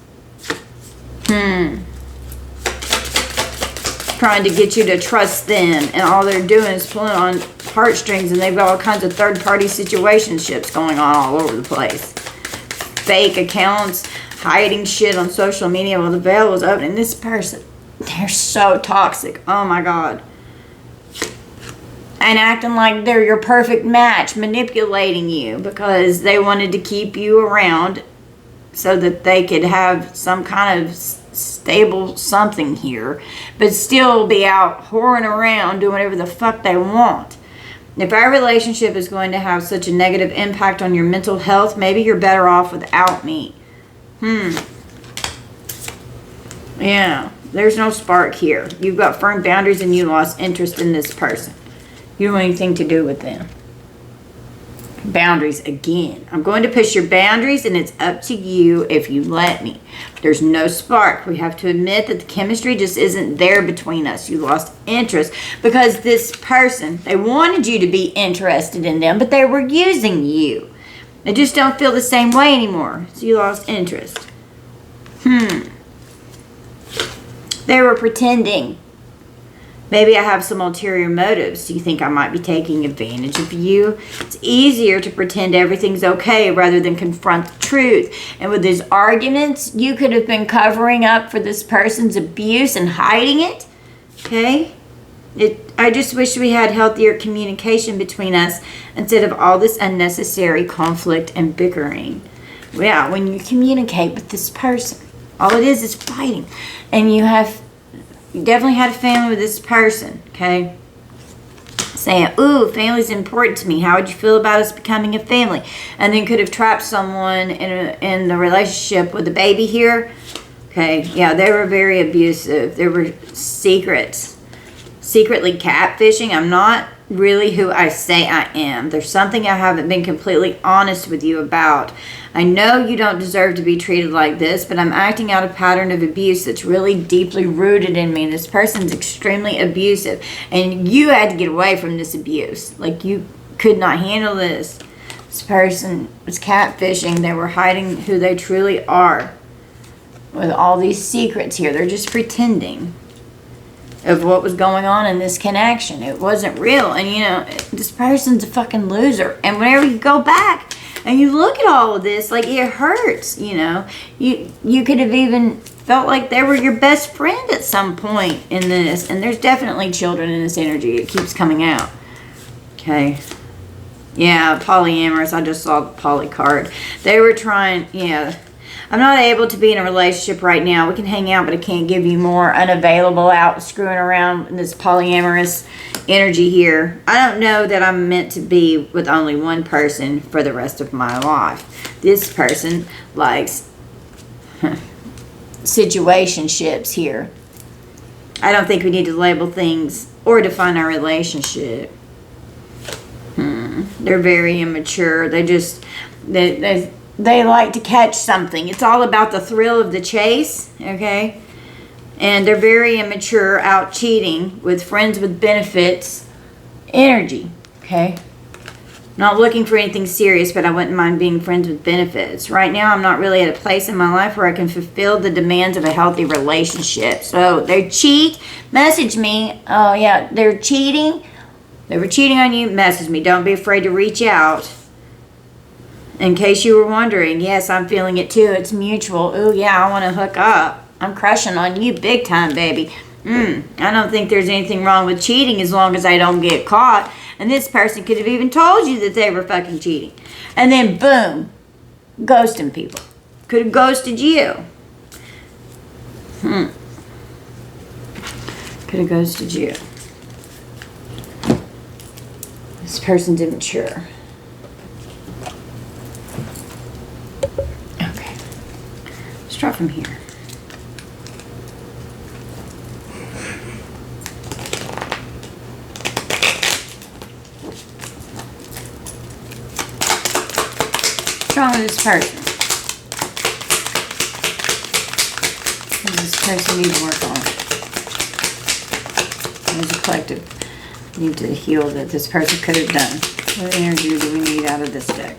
Trying to get you to trust them, and all they're doing is pulling on heartstrings, and they've got all kinds of third-party situationships going on all over the place. Fake accounts, hiding shit on social media while the veil was open. And this person, they're so toxic. Oh my God. And acting like they're your perfect match, manipulating you because they wanted to keep you around so that they could have some kind of stable something here, but still be out whoring around doing whatever the fuck they want. If our relationship is going to have such a negative impact on your mental health, maybe you're better off without me. Yeah, there's no spark here. You've got firm boundaries and you lost interest in this person. You don't want anything to do with them. Boundaries again. I'm going to push your boundaries and it's up to you if you let me. There's no spark. We have to admit that the chemistry just isn't there between us. You lost interest because this person, they wanted you to be interested in them, but they were using you. They just don't feel the same way anymore. So you lost interest. They were pretending. Maybe I have some ulterior motives. Do you think I might be taking advantage of you? It's easier to pretend everything's okay rather than confront the truth. And with these arguments, you could have been covering up for this person's abuse and hiding it. Okay? I just wish we had healthier communication between us instead of all this unnecessary conflict and bickering. Yeah, when you communicate with this person, all it is fighting. And you have You definitely had a family with this person, okay? Saying, ooh, family's important to me. How would you feel about us becoming a family? And then could have trapped someone in the relationship with the baby here. Okay, yeah, they were very abusive. There were secretly catfishing. I'm not really who I say I am. There's something I haven't been completely honest with you about. I know you don't deserve to be treated like this, but I'm acting out a pattern of abuse that's really deeply rooted in me. This person's extremely abusive, and you had to get away from this abuse. Like, you could not handle this. This person was catfishing. They were hiding who they truly are with all these secrets here. They're just pretending of what was going on in this connection. It wasn't real. And you know, this person's a fucking loser. And whenever you go back and you look at all of this, like, it hurts, you know. You could have even felt like they were your best friend at some point in this. And there's definitely children in this energy. It keeps coming out. Okay. Yeah, polyamorous. I just saw the poly card. They were trying, yeah. I'm not able to be in a relationship right now. We can hang out, but I can't give you more. Unavailable, out screwing around in this polyamorous energy here. I don't know that I'm meant to be with only one person for the rest of my life. This person likes situationships here. I don't think we need to label things or define our relationship. They're very immature. They like to catch something. It's all about the thrill of the chase, okay? And they're very immature, out cheating with friends with benefits energy, okay? Not looking for anything serious, but I wouldn't mind being friends with benefits. Right now, I'm not really at a place in my life where I can fulfill the demands of a healthy relationship. So they cheat, message me. Oh, yeah, they're cheating. They were cheating on you, message me. Don't be afraid to reach out. In case you were wondering, yes, I'm feeling it too. It's mutual. Ooh, yeah, I want to hook up. I'm crushing on you big time, baby. I don't think there's anything wrong with cheating as long as I don't get caught. And this person could have even told you that they were fucking cheating. And then, boom, ghosting people. Could have ghosted you. Could have ghosted you. This person's immature. Start from here. What's wrong with this person? What does this person need to work on? As a collective, need to heal that this person could have done. What energy do we need out of this deck?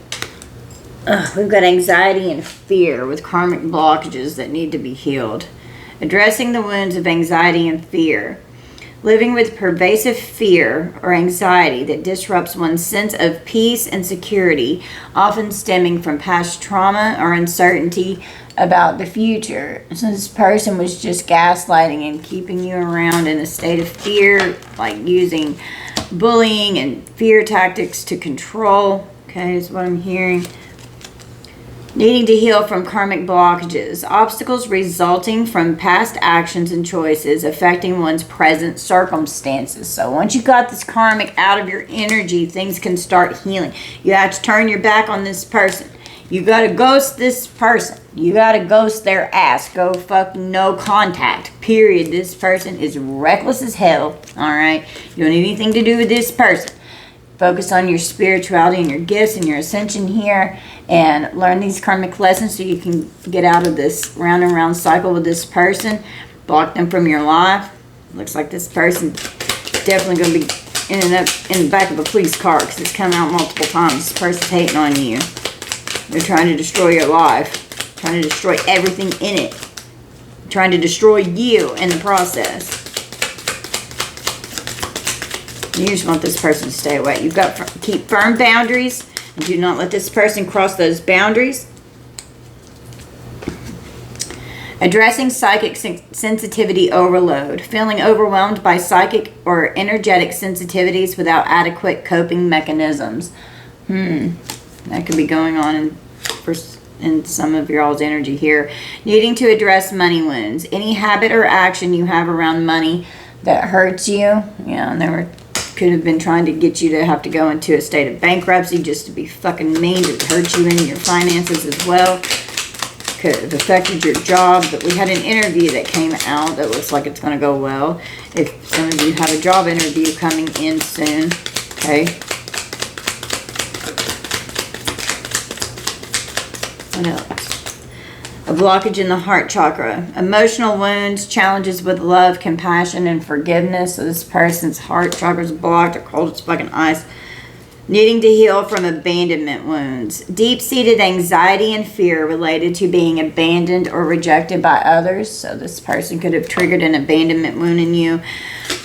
We've got anxiety and fear with karmic blockages that need to be healed. Addressing the wounds of anxiety and fear. Living with pervasive fear or anxiety that disrupts one's sense of peace and security, often stemming from past trauma or uncertainty about the future. So this person was just gaslighting and keeping you around in a state of fear, like using bullying and fear tactics to control. Okay, is what I'm hearing. Needing to heal from karmic blockages. Obstacles resulting from past actions and choices affecting one's present circumstances. So once you got this karmic out of your energy, things can start healing. You have to turn your back on this person. You got to ghost this person. You got to ghost their ass. Go fucking no contact. Period. This person is reckless as hell. Alright? You don't need anything to do with this person. Focus on your spirituality and your gifts and your ascension here, and learn these karmic lessons so you can get out of this round and round cycle with this person. Block them from your life. Looks like this person definitely going to be ending up in the back of a police car because it's come out multiple times. This person's hating on you. They're trying to destroy your life. Trying to destroy everything in it. Trying to destroy you in the process. You just want this person to stay away. You've got to keep firm boundaries and do not let this person cross those boundaries. Addressing psychic sensitivity overload. Feeling overwhelmed by psychic or energetic sensitivities without adequate coping mechanisms. That could be going on for in some of y'all's energy here. Needing to address money wounds. Any habit or action you have around money that hurts you. Yeah, and could have been trying to get you to have to go into a state of bankruptcy just to be fucking mean, to hurt you in your finances as well. Could have affected your job, but we had an interview that came out that looks like it's going to go well. If some of you have a job interview coming in soon, okay. What else? A blockage in the heart chakra. Emotional wounds, challenges with love, compassion, and forgiveness. So this person's heart chakra is blocked, they're cold as fucking ice. Needing to heal from abandonment wounds. Deep-seated anxiety and fear related to being abandoned or rejected by others. So this person could have triggered an abandonment wound in you.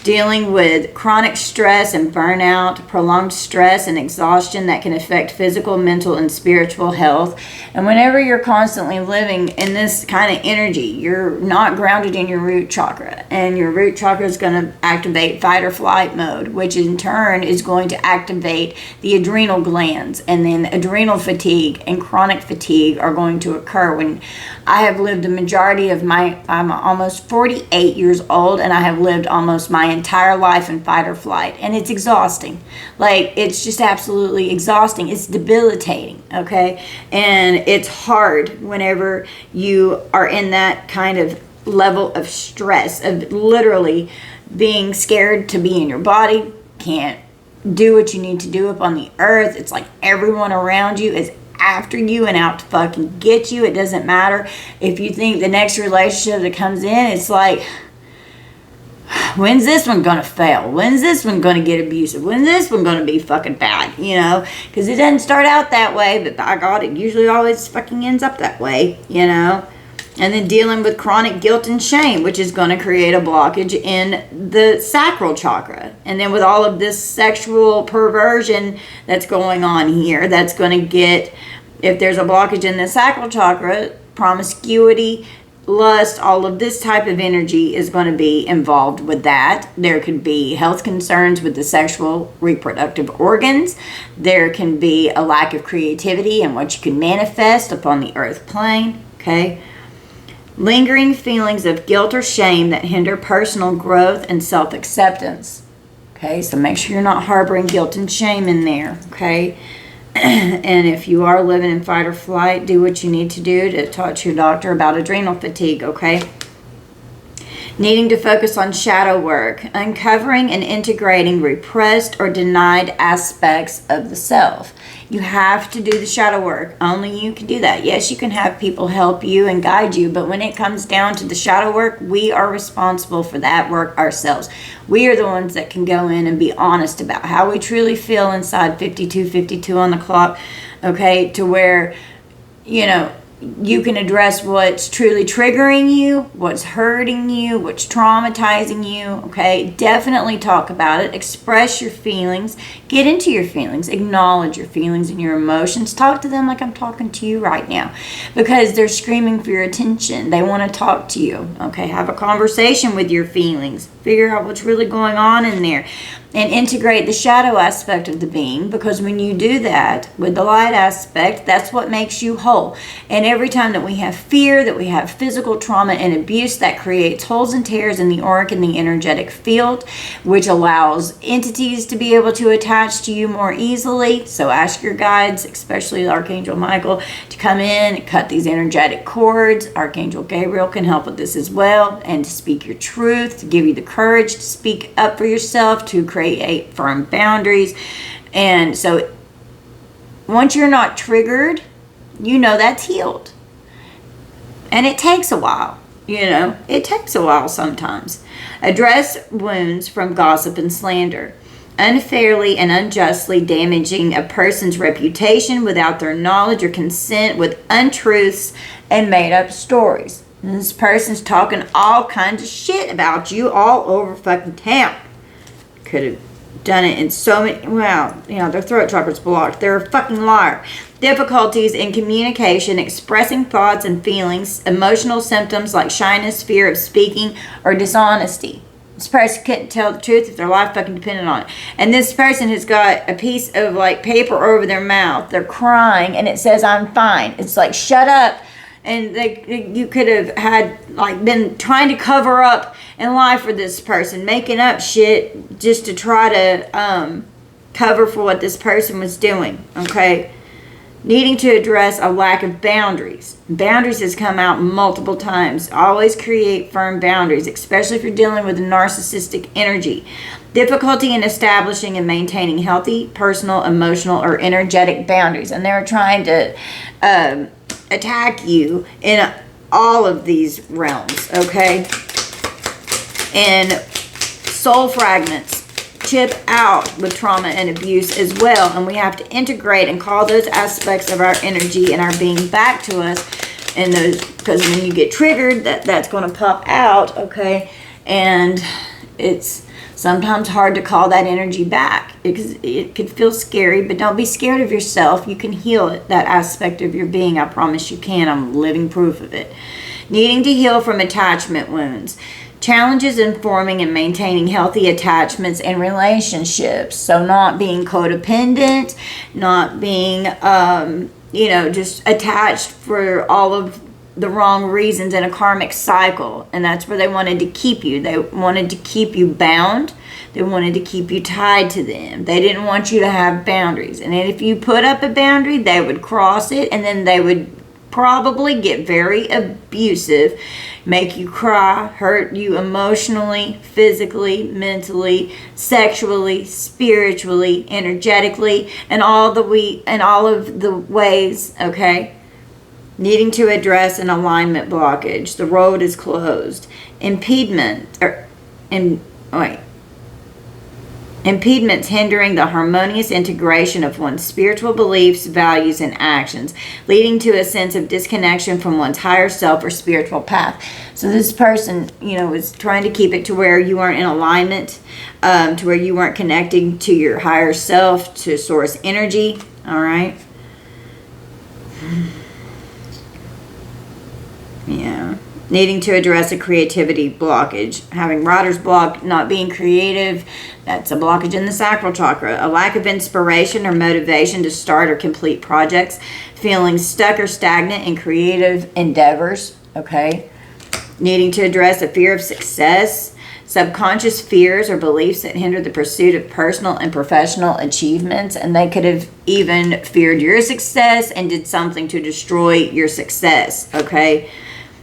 Dealing with chronic stress and burnout, prolonged stress and exhaustion that can affect physical, mental, and spiritual health. And whenever you're constantly living in this kind of energy, you're not grounded in your root chakra. And your root chakra is going to activate fight or flight mode, which in turn is going to activate the adrenal glands. And then adrenal fatigue and chronic fatigue are going to occur. When I have lived the majority of I'm almost 48 years old, and I have lived almost my entire life in fight or flight, and it's exhausting. Like, it's just absolutely exhausting. It's debilitating, okay? And it's hard whenever you are in that kind of level of stress, of literally being scared to be in your body, can't do what you need to do up on the earth. It's like everyone around you is after you and out to fucking get you. It doesn't matter if you think the next relationship that comes in, it's like, when's this one gonna fail? When's this one gonna get abusive? When's this one gonna be fucking bad? You know, because it doesn't start out that way, but by God, it usually always fucking ends up that way, you know. And then dealing with chronic guilt and shame, which is going to create a blockage in the sacral chakra. And then with all of this sexual perversion that's going on here, that's going to get, if there's a blockage in the sacral chakra, promiscuity, lust, all of this type of energy is going to be involved with that. There could be health concerns with the sexual reproductive organs. There can be a lack of creativity and what you can manifest upon the earth plane, okay? Lingering feelings of guilt or shame that hinder personal growth and self-acceptance. Okay, so make sure you're not harboring guilt and shame in there, okay? And if you are living in fight or flight, do what you need to do to talk to your doctor about adrenal fatigue, okay? Needing to focus on shadow work, uncovering and integrating repressed or denied aspects of the self. You have to do the shadow work. Only you can do that. Yes, you can have people help you and guide you, but when it comes down to the shadow work, we are responsible for that work ourselves. We are the ones that can go in and be honest about how we truly feel inside 52 on the clock, okay, to where, you know, you can address what's truly triggering you, what's hurting you, what's traumatizing you, okay? Definitely talk about it. Express your feelings. Get into your feelings. Acknowledge your feelings and your emotions. Talk to them like I'm talking to you right now, because they're screaming for your attention. They want to talk to you, okay? Have a conversation with your feelings. Figure out what's really going on in there. And integrate the shadow aspect of the being, because when you do that with the light aspect, that's what makes you whole. And every time that we have fear, that we have physical trauma and abuse, that creates holes and tears in the auric and the energetic field, which allows entities to be able to attach to you more easily. So ask your guides, especially Archangel Michael, to come in and cut these energetic cords. Archangel Gabriel can help with this as well, and to speak your truth, to give you the courage to speak up for yourself, to create firm boundaries. And so once you're not triggered, you know that's healed. And it takes a while, you know, it takes a while sometimes. Address wounds from gossip and slander. Unfairly and unjustly damaging a person's reputation without their knowledge or consent, with untruths and made up stories. And this person's talking all kinds of shit about you all over fucking town. Could have done it in so many, well, you know, their throat chakra's blocked. They're a fucking liar. Difficulties in communication, expressing thoughts and feelings, emotional symptoms like shyness, fear of speaking, or dishonesty. This person couldn't tell the truth if their life fucking depended on it. And this person has got a piece of like paper over their mouth. They're crying and it says, I'm fine. It's like, shut up. And you could have had like been trying to cover up in life for this person, making up shit just to try to cover for what this person was doing. Okay. Needing to address a lack of boundaries. Boundaries has come out multiple times. Always create firm boundaries, especially if you're dealing with a narcissistic energy. Difficulty in establishing and maintaining healthy, personal, emotional, or energetic boundaries. And they're trying to attack you in all of these realms, okay? And soul fragments chip out with trauma and abuse as well, and we have to integrate and call those aspects of our energy and our being back to us, and those, because when you get triggered, that's going to pop out, okay? And it's sometimes hard to call that energy back because it could feel scary, but don't be scared of yourself. You can heal it, that aspect of your being. I promise you can. I'm living proof of it. Needing to heal from attachment wounds. Challenges in forming and maintaining healthy attachments and relationships. So not being codependent, not being, just attached for all of the wrong reasons in a karmic cycle. And that's where they wanted to keep you. They wanted to keep you bound. They wanted to keep you tied to them. They didn't want you to have boundaries. And if you put up a boundary, they would cross it, and then they would probably get very abusive, make you cry, hurt you emotionally, physically, mentally, sexually, spiritually, energetically, and all of the ways, okay? Needing to address an alignment blockage. The road is closed. Impediments hindering the harmonious integration of one's spiritual beliefs, values, and actions, leading to a sense of disconnection from one's higher self or spiritual path. So this person, was trying to keep it to where you weren't in alignment, to where you weren't connecting to your higher self, to source energy, all right? Yeah. Needing to address a creativity blockage. Having writer's block, not being creative, that's a blockage in the sacral chakra. A lack of inspiration or motivation to start or complete projects. Feeling stuck or stagnant in creative endeavors, okay? Needing to address a fear of success. Subconscious fears or beliefs that hinder the pursuit of personal and professional achievements. And they could have even feared your success and did something to destroy your success, okay?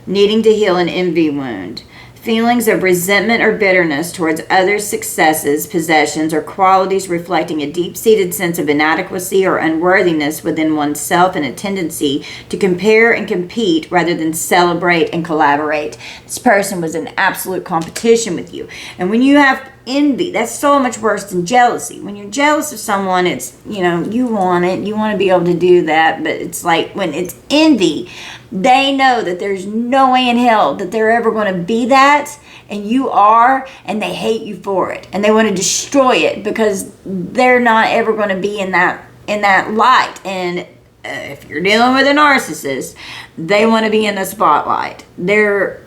Needing to heal an envy wound. Feelings of resentment or bitterness towards others' successes, possessions, or qualities reflecting a deep-seated sense of inadequacy or unworthiness within oneself, and a tendency to compare and compete rather than celebrate and collaborate. This person was in absolute competition with you. And when you have envy, that's so much worse than jealousy. When you're jealous of someone, it's, you want it, you want to be able to do that, but it's like when it's envy, they know that there's no way in hell that they're ever going to be that, and you are, and they hate you for it, and they want to destroy it because they're not ever going to be in that light. And if you're dealing with a narcissist, they want to be in the spotlight. They're,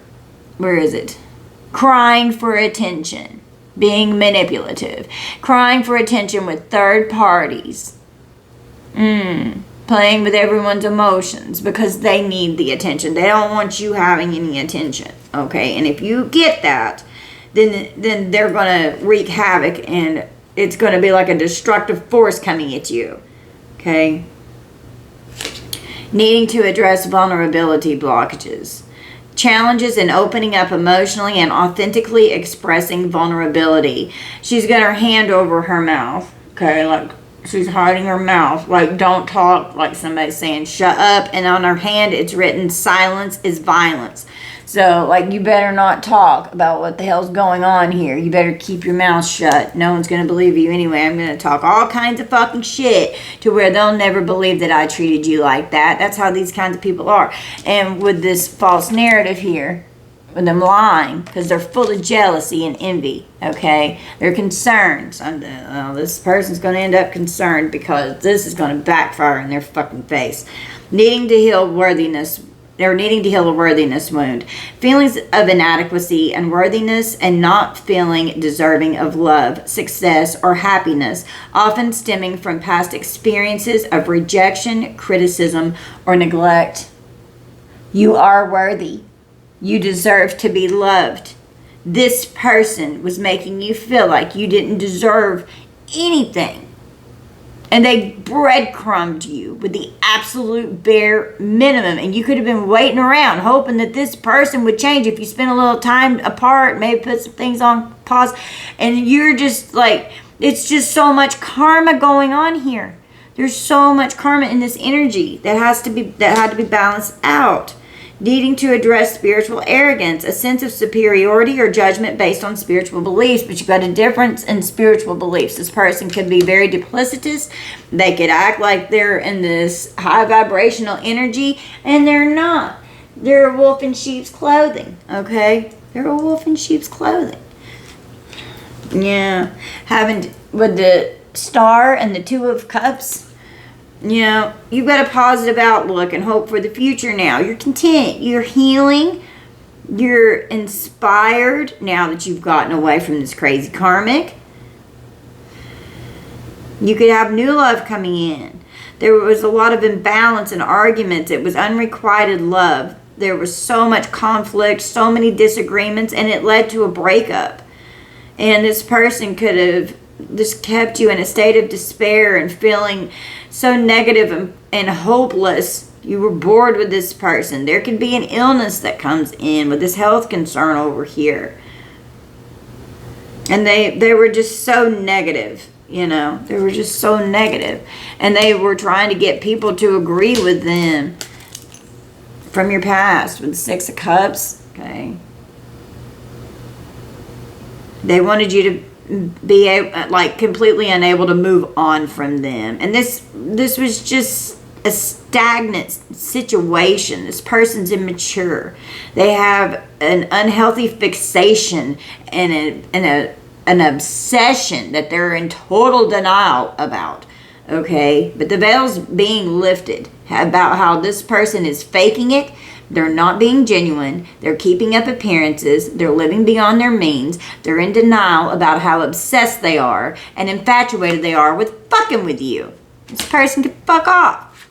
where is it? Crying for attention, being manipulative, crying for attention with third parties. Playing with everyone's emotions because they need the attention. They don't want you having any attention, okay? And if you get that, then they're going to wreak havoc, and it's going to be like a destructive force coming at you, okay? Needing to address vulnerability blockages. Challenges in opening up emotionally and authentically expressing vulnerability. She's got her hand over her mouth, okay, like she's hiding her mouth, like don't talk, like somebody's saying shut up, and on her hand it's written silence is violence. So like, you better not talk about what the hell's going on here. You better keep your mouth shut. No one's gonna believe you anyway. I'm gonna talk all kinds of fucking shit to where they'll never believe that I treated you like that. That's how these kinds of people are. And with this false narrative here, with them lying, because they're full of jealousy and envy, okay? They're concerned. This person's going to end up concerned because this is going to backfire in their fucking face. Needing to heal worthiness or needing to heal a worthiness wound. Feelings of inadequacy, unworthiness, and not feeling deserving of love, success, or happiness, often stemming from past experiences of rejection, criticism, or neglect. You are worthy. You deserve to be loved. This person was making you feel like you didn't deserve anything. And they breadcrumbed you with the absolute bare minimum. And you could have been waiting around hoping that this person would change. If you spent a little time apart, maybe put some things on pause. And you're just like, it's just so much karma going on here. There's so much karma in this energy that had to be balanced out. Needing to address spiritual arrogance, a sense of superiority or judgment based on spiritual beliefs. But you've got a difference in spiritual beliefs. This person could be very duplicitous. They could act like they're in this high vibrational energy, and they're not. They're a wolf in sheep's clothing, okay? They're a wolf in sheep's clothing. Yeah. With the Star and the Two of Cups, you know, you've got a positive outlook and hope for the future now. You're content. You're healing. You're inspired now that you've gotten away from this crazy karmic. You could have new love coming in. There was a lot of imbalance and arguments. It was unrequited love. There was so much conflict, so many disagreements, and it led to a breakup. And this person could have just kept you in a state of despair and feeling so negative and hopeless. You were bored with this person. There could be an illness that comes in with this health concern over here. And they were just so negative, you know. They were just so negative. And they were trying to get people to agree with them from your past with the Six of Cups, okay. They wanted you to be like completely unable to move on from them, and this was just a stagnant situation. This person's immature. They have an unhealthy fixation and an obsession that they're in total denial about, okay? But the veil's being lifted about how this person is faking it. They're not being genuine. They're keeping up appearances. They're living beyond their means. They're in denial about how obsessed they are and infatuated they are with fucking with you. This person can fuck off.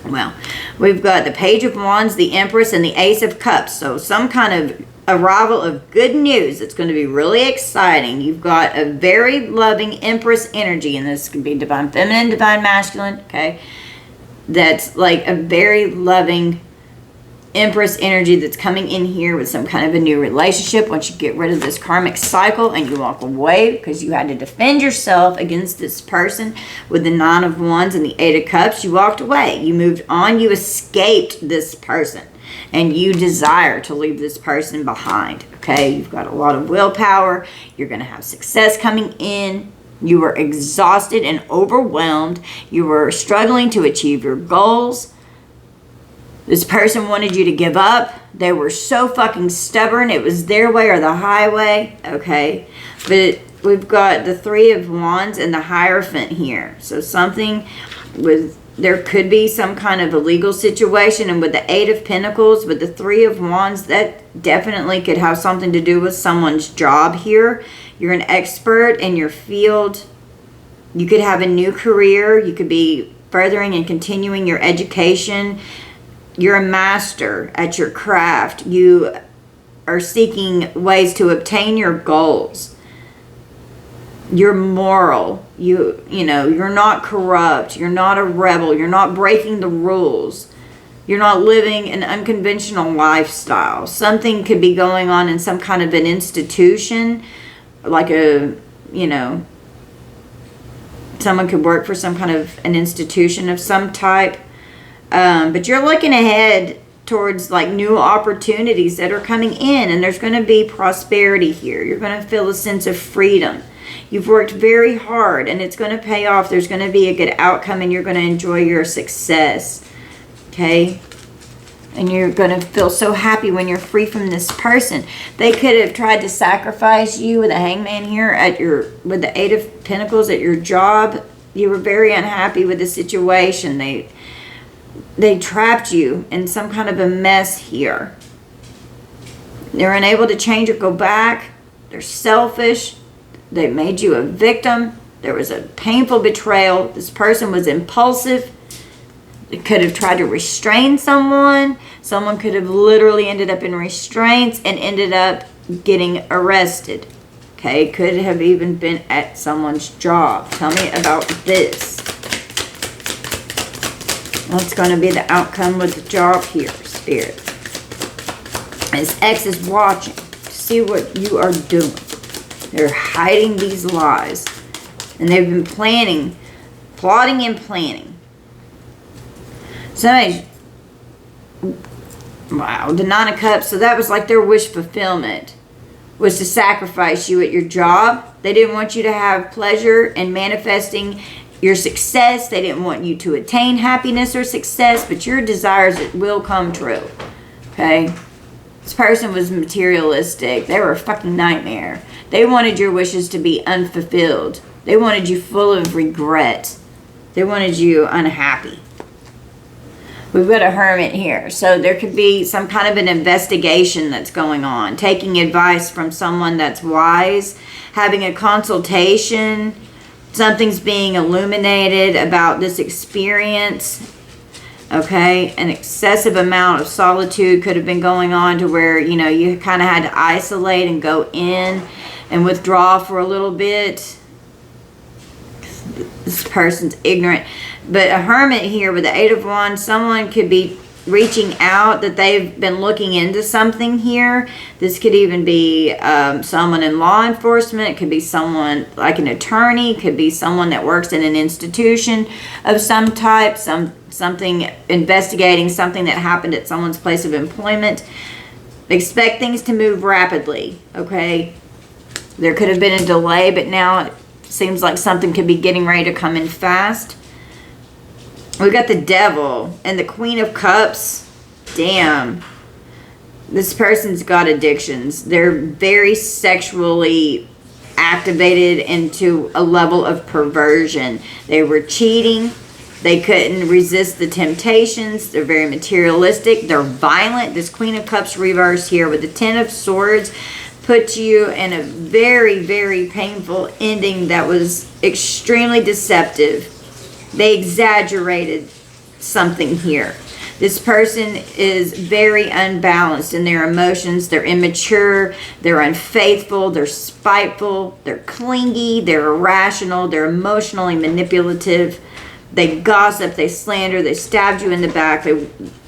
Well, we've got the Page of Wands, the Empress, and the Ace of Cups. So some kind of arrival of good news. It's going to be really exciting. You've got a very loving Empress energy, and this can be divine feminine, divine masculine, okay? That's like a very loving Empress energy that's coming in here with some kind of a new relationship once you get rid of this karmic cycle and you walk away because you had to defend yourself against this person with the Nine of Wands and the Eight of Cups. You walked away. You moved on. You escaped this person and you desire to leave this person behind, okay? You've got a lot of willpower. You're going to have success coming in. You were exhausted and overwhelmed. You were struggling to achieve your goals. This person wanted you to give up. They were so fucking stubborn. It was their way or the highway. Okay. But we've got the Three of Wands and the Hierophant here. So something with, there could be some kind of a legal situation. And with the Eight of Pentacles, with the Three of Wands, that definitely could have something to do with someone's job here. You're an expert in your field. You could have a new career. You could be furthering and continuing your education. You're a master at your craft. You are seeking ways to obtain your goals. You're moral. You know, you're not corrupt. You're not a rebel. You're not breaking the rules. You're not living an unconventional lifestyle. Something could be going on in some kind of an institution, like a, you know, someone could work for some kind of an institution of some type. But you're looking ahead towards like new opportunities that are coming in, and there's going to be prosperity here. You're going to feel a sense of freedom. You've worked very hard and it's going to pay off. There's going to be a good outcome and you're going to enjoy your success. Okay? And you're going to feel so happy when you're free from this person. They could have tried to sacrifice you with a Hangman here at your, with the Eight of Pentacles at your job. You were very unhappy with the situation. they trapped you in some kind of a mess here. They're unable to change or go back. They're selfish. They made you a victim. There was a painful betrayal. This person was impulsive. They could have tried to restrain someone. Someone could have literally ended up in restraints and ended up getting arrested. Okay, could have even been at someone's job. Tell me about this. What's going to be the outcome with the job here, Spirit? His ex is watching to see what you are doing. They're hiding these lies. And they've been planning, plotting and planning. Somebody, wow, the Nine of Cups. So that was like their wish fulfillment, was to sacrifice you at your job. They didn't want you to have pleasure in manifesting your success. They didn't want you to attain happiness or success, but your desires will come true. Okay? This person was materialistic. They were a fucking nightmare. They wanted your wishes to be unfulfilled. They wanted you full of regret. They wanted you unhappy. We've got a Hermit here. So there could be some kind of an investigation that's going on. Taking advice from someone that's wise. Having a consultation. Something's being illuminated about this experience. Okay, an excessive amount of solitude could have been going on to where, you know, you kind of had to isolate and go in and withdraw for a little bit. This person's ignorant. But a Hermit here with the Eight of Wands, someone could be reaching out that they've been looking into something here. This could even be someone in law enforcement. It could be someone like an attorney. It could be someone that works in an institution of some type. Something investigating something that happened at someone's place of employment. Expect things to move rapidly, okay? There could have been a delay, but now it seems like something could be getting ready to come in fast. We've got the Devil and the Queen of Cups. Damn. This person's got addictions. They're very sexually activated into a level of perversion. They were cheating. They couldn't resist the temptations. They're very materialistic. They're violent. This Queen of Cups reversed here with the Ten of Swords puts you in a very, very painful ending that was extremely deceptive. They exaggerated something here. This person is very unbalanced in their emotions. They're immature. They're unfaithful. They're spiteful. They're clingy. They're irrational. They're emotionally manipulative. They gossip. They slander. They stabbed you in the back.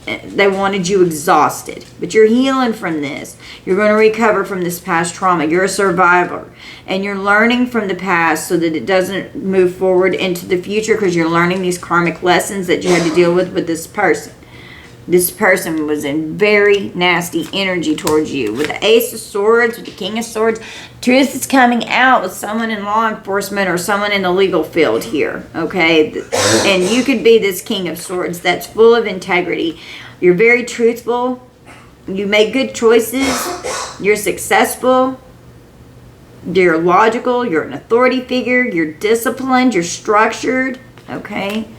They wanted you exhausted. But you're healing from this. You're going to recover from this past trauma. You're a survivor. And you're learning from the past so that it doesn't move forward into the future, because you're learning these karmic lessons that you had to deal with this person. This person was in very nasty energy towards you. With the Ace of Swords, with the King of Swords, truth is coming out with someone in law enforcement or someone in the legal field here, okay? And you could be this King of Swords that's full of integrity. You're very truthful. You make good choices. You're successful. You're logical. You're an authority figure. You're disciplined. You're structured, okay?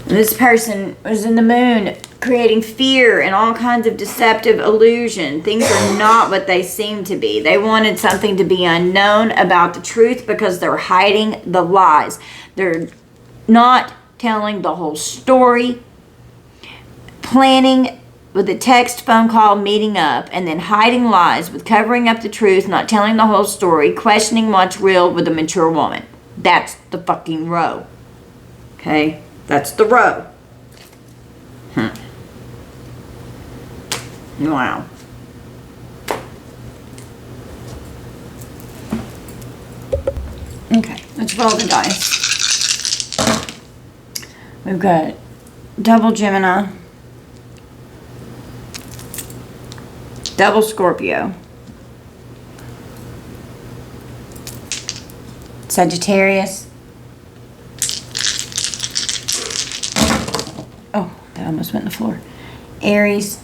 This person was in the Moon, creating fear and all kinds of deceptive illusion. Things are not what they seem to be. They wanted something to be unknown about the truth because they're hiding the lies. They're not telling the whole story. Planning with a text, phone call, meeting up, and then hiding lies with covering up the truth, not telling the whole story, questioning what's real with a mature woman. That's the fucking row. Okay? That's the row. Wow. Okay, let's roll the dice. We've got double Gemini, double Scorpio, Sagittarius. Oh, that almost went on the floor. Aries.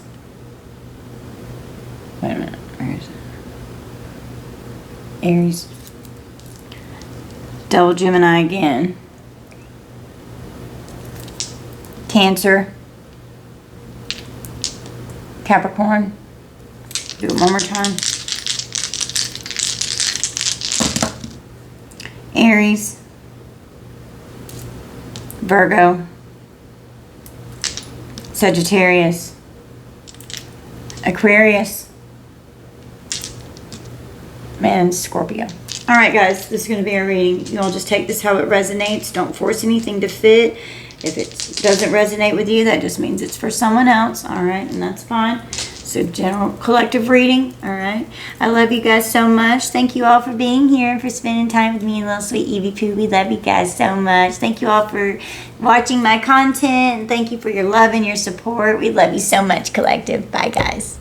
Wait a minute. Where is it? Aries. Double Gemini again. Cancer, Capricorn. Do it one more time. Aries, Virgo, Sagittarius, Aquarius, and Scorpio. All right, guys, this is going to be our reading. You all just take this how it resonates. Don't force anything to fit. If it doesn't resonate with you, that just means it's for someone else. All right, and that's fine. So general collective reading. All right. I love you guys so much. Thank you all for being here and for spending time with me and little sweet Evie Pooh. We love you guys so much. Thank you all for watching my content. And thank you for your love and your support. We love you so much, collective. Bye, guys.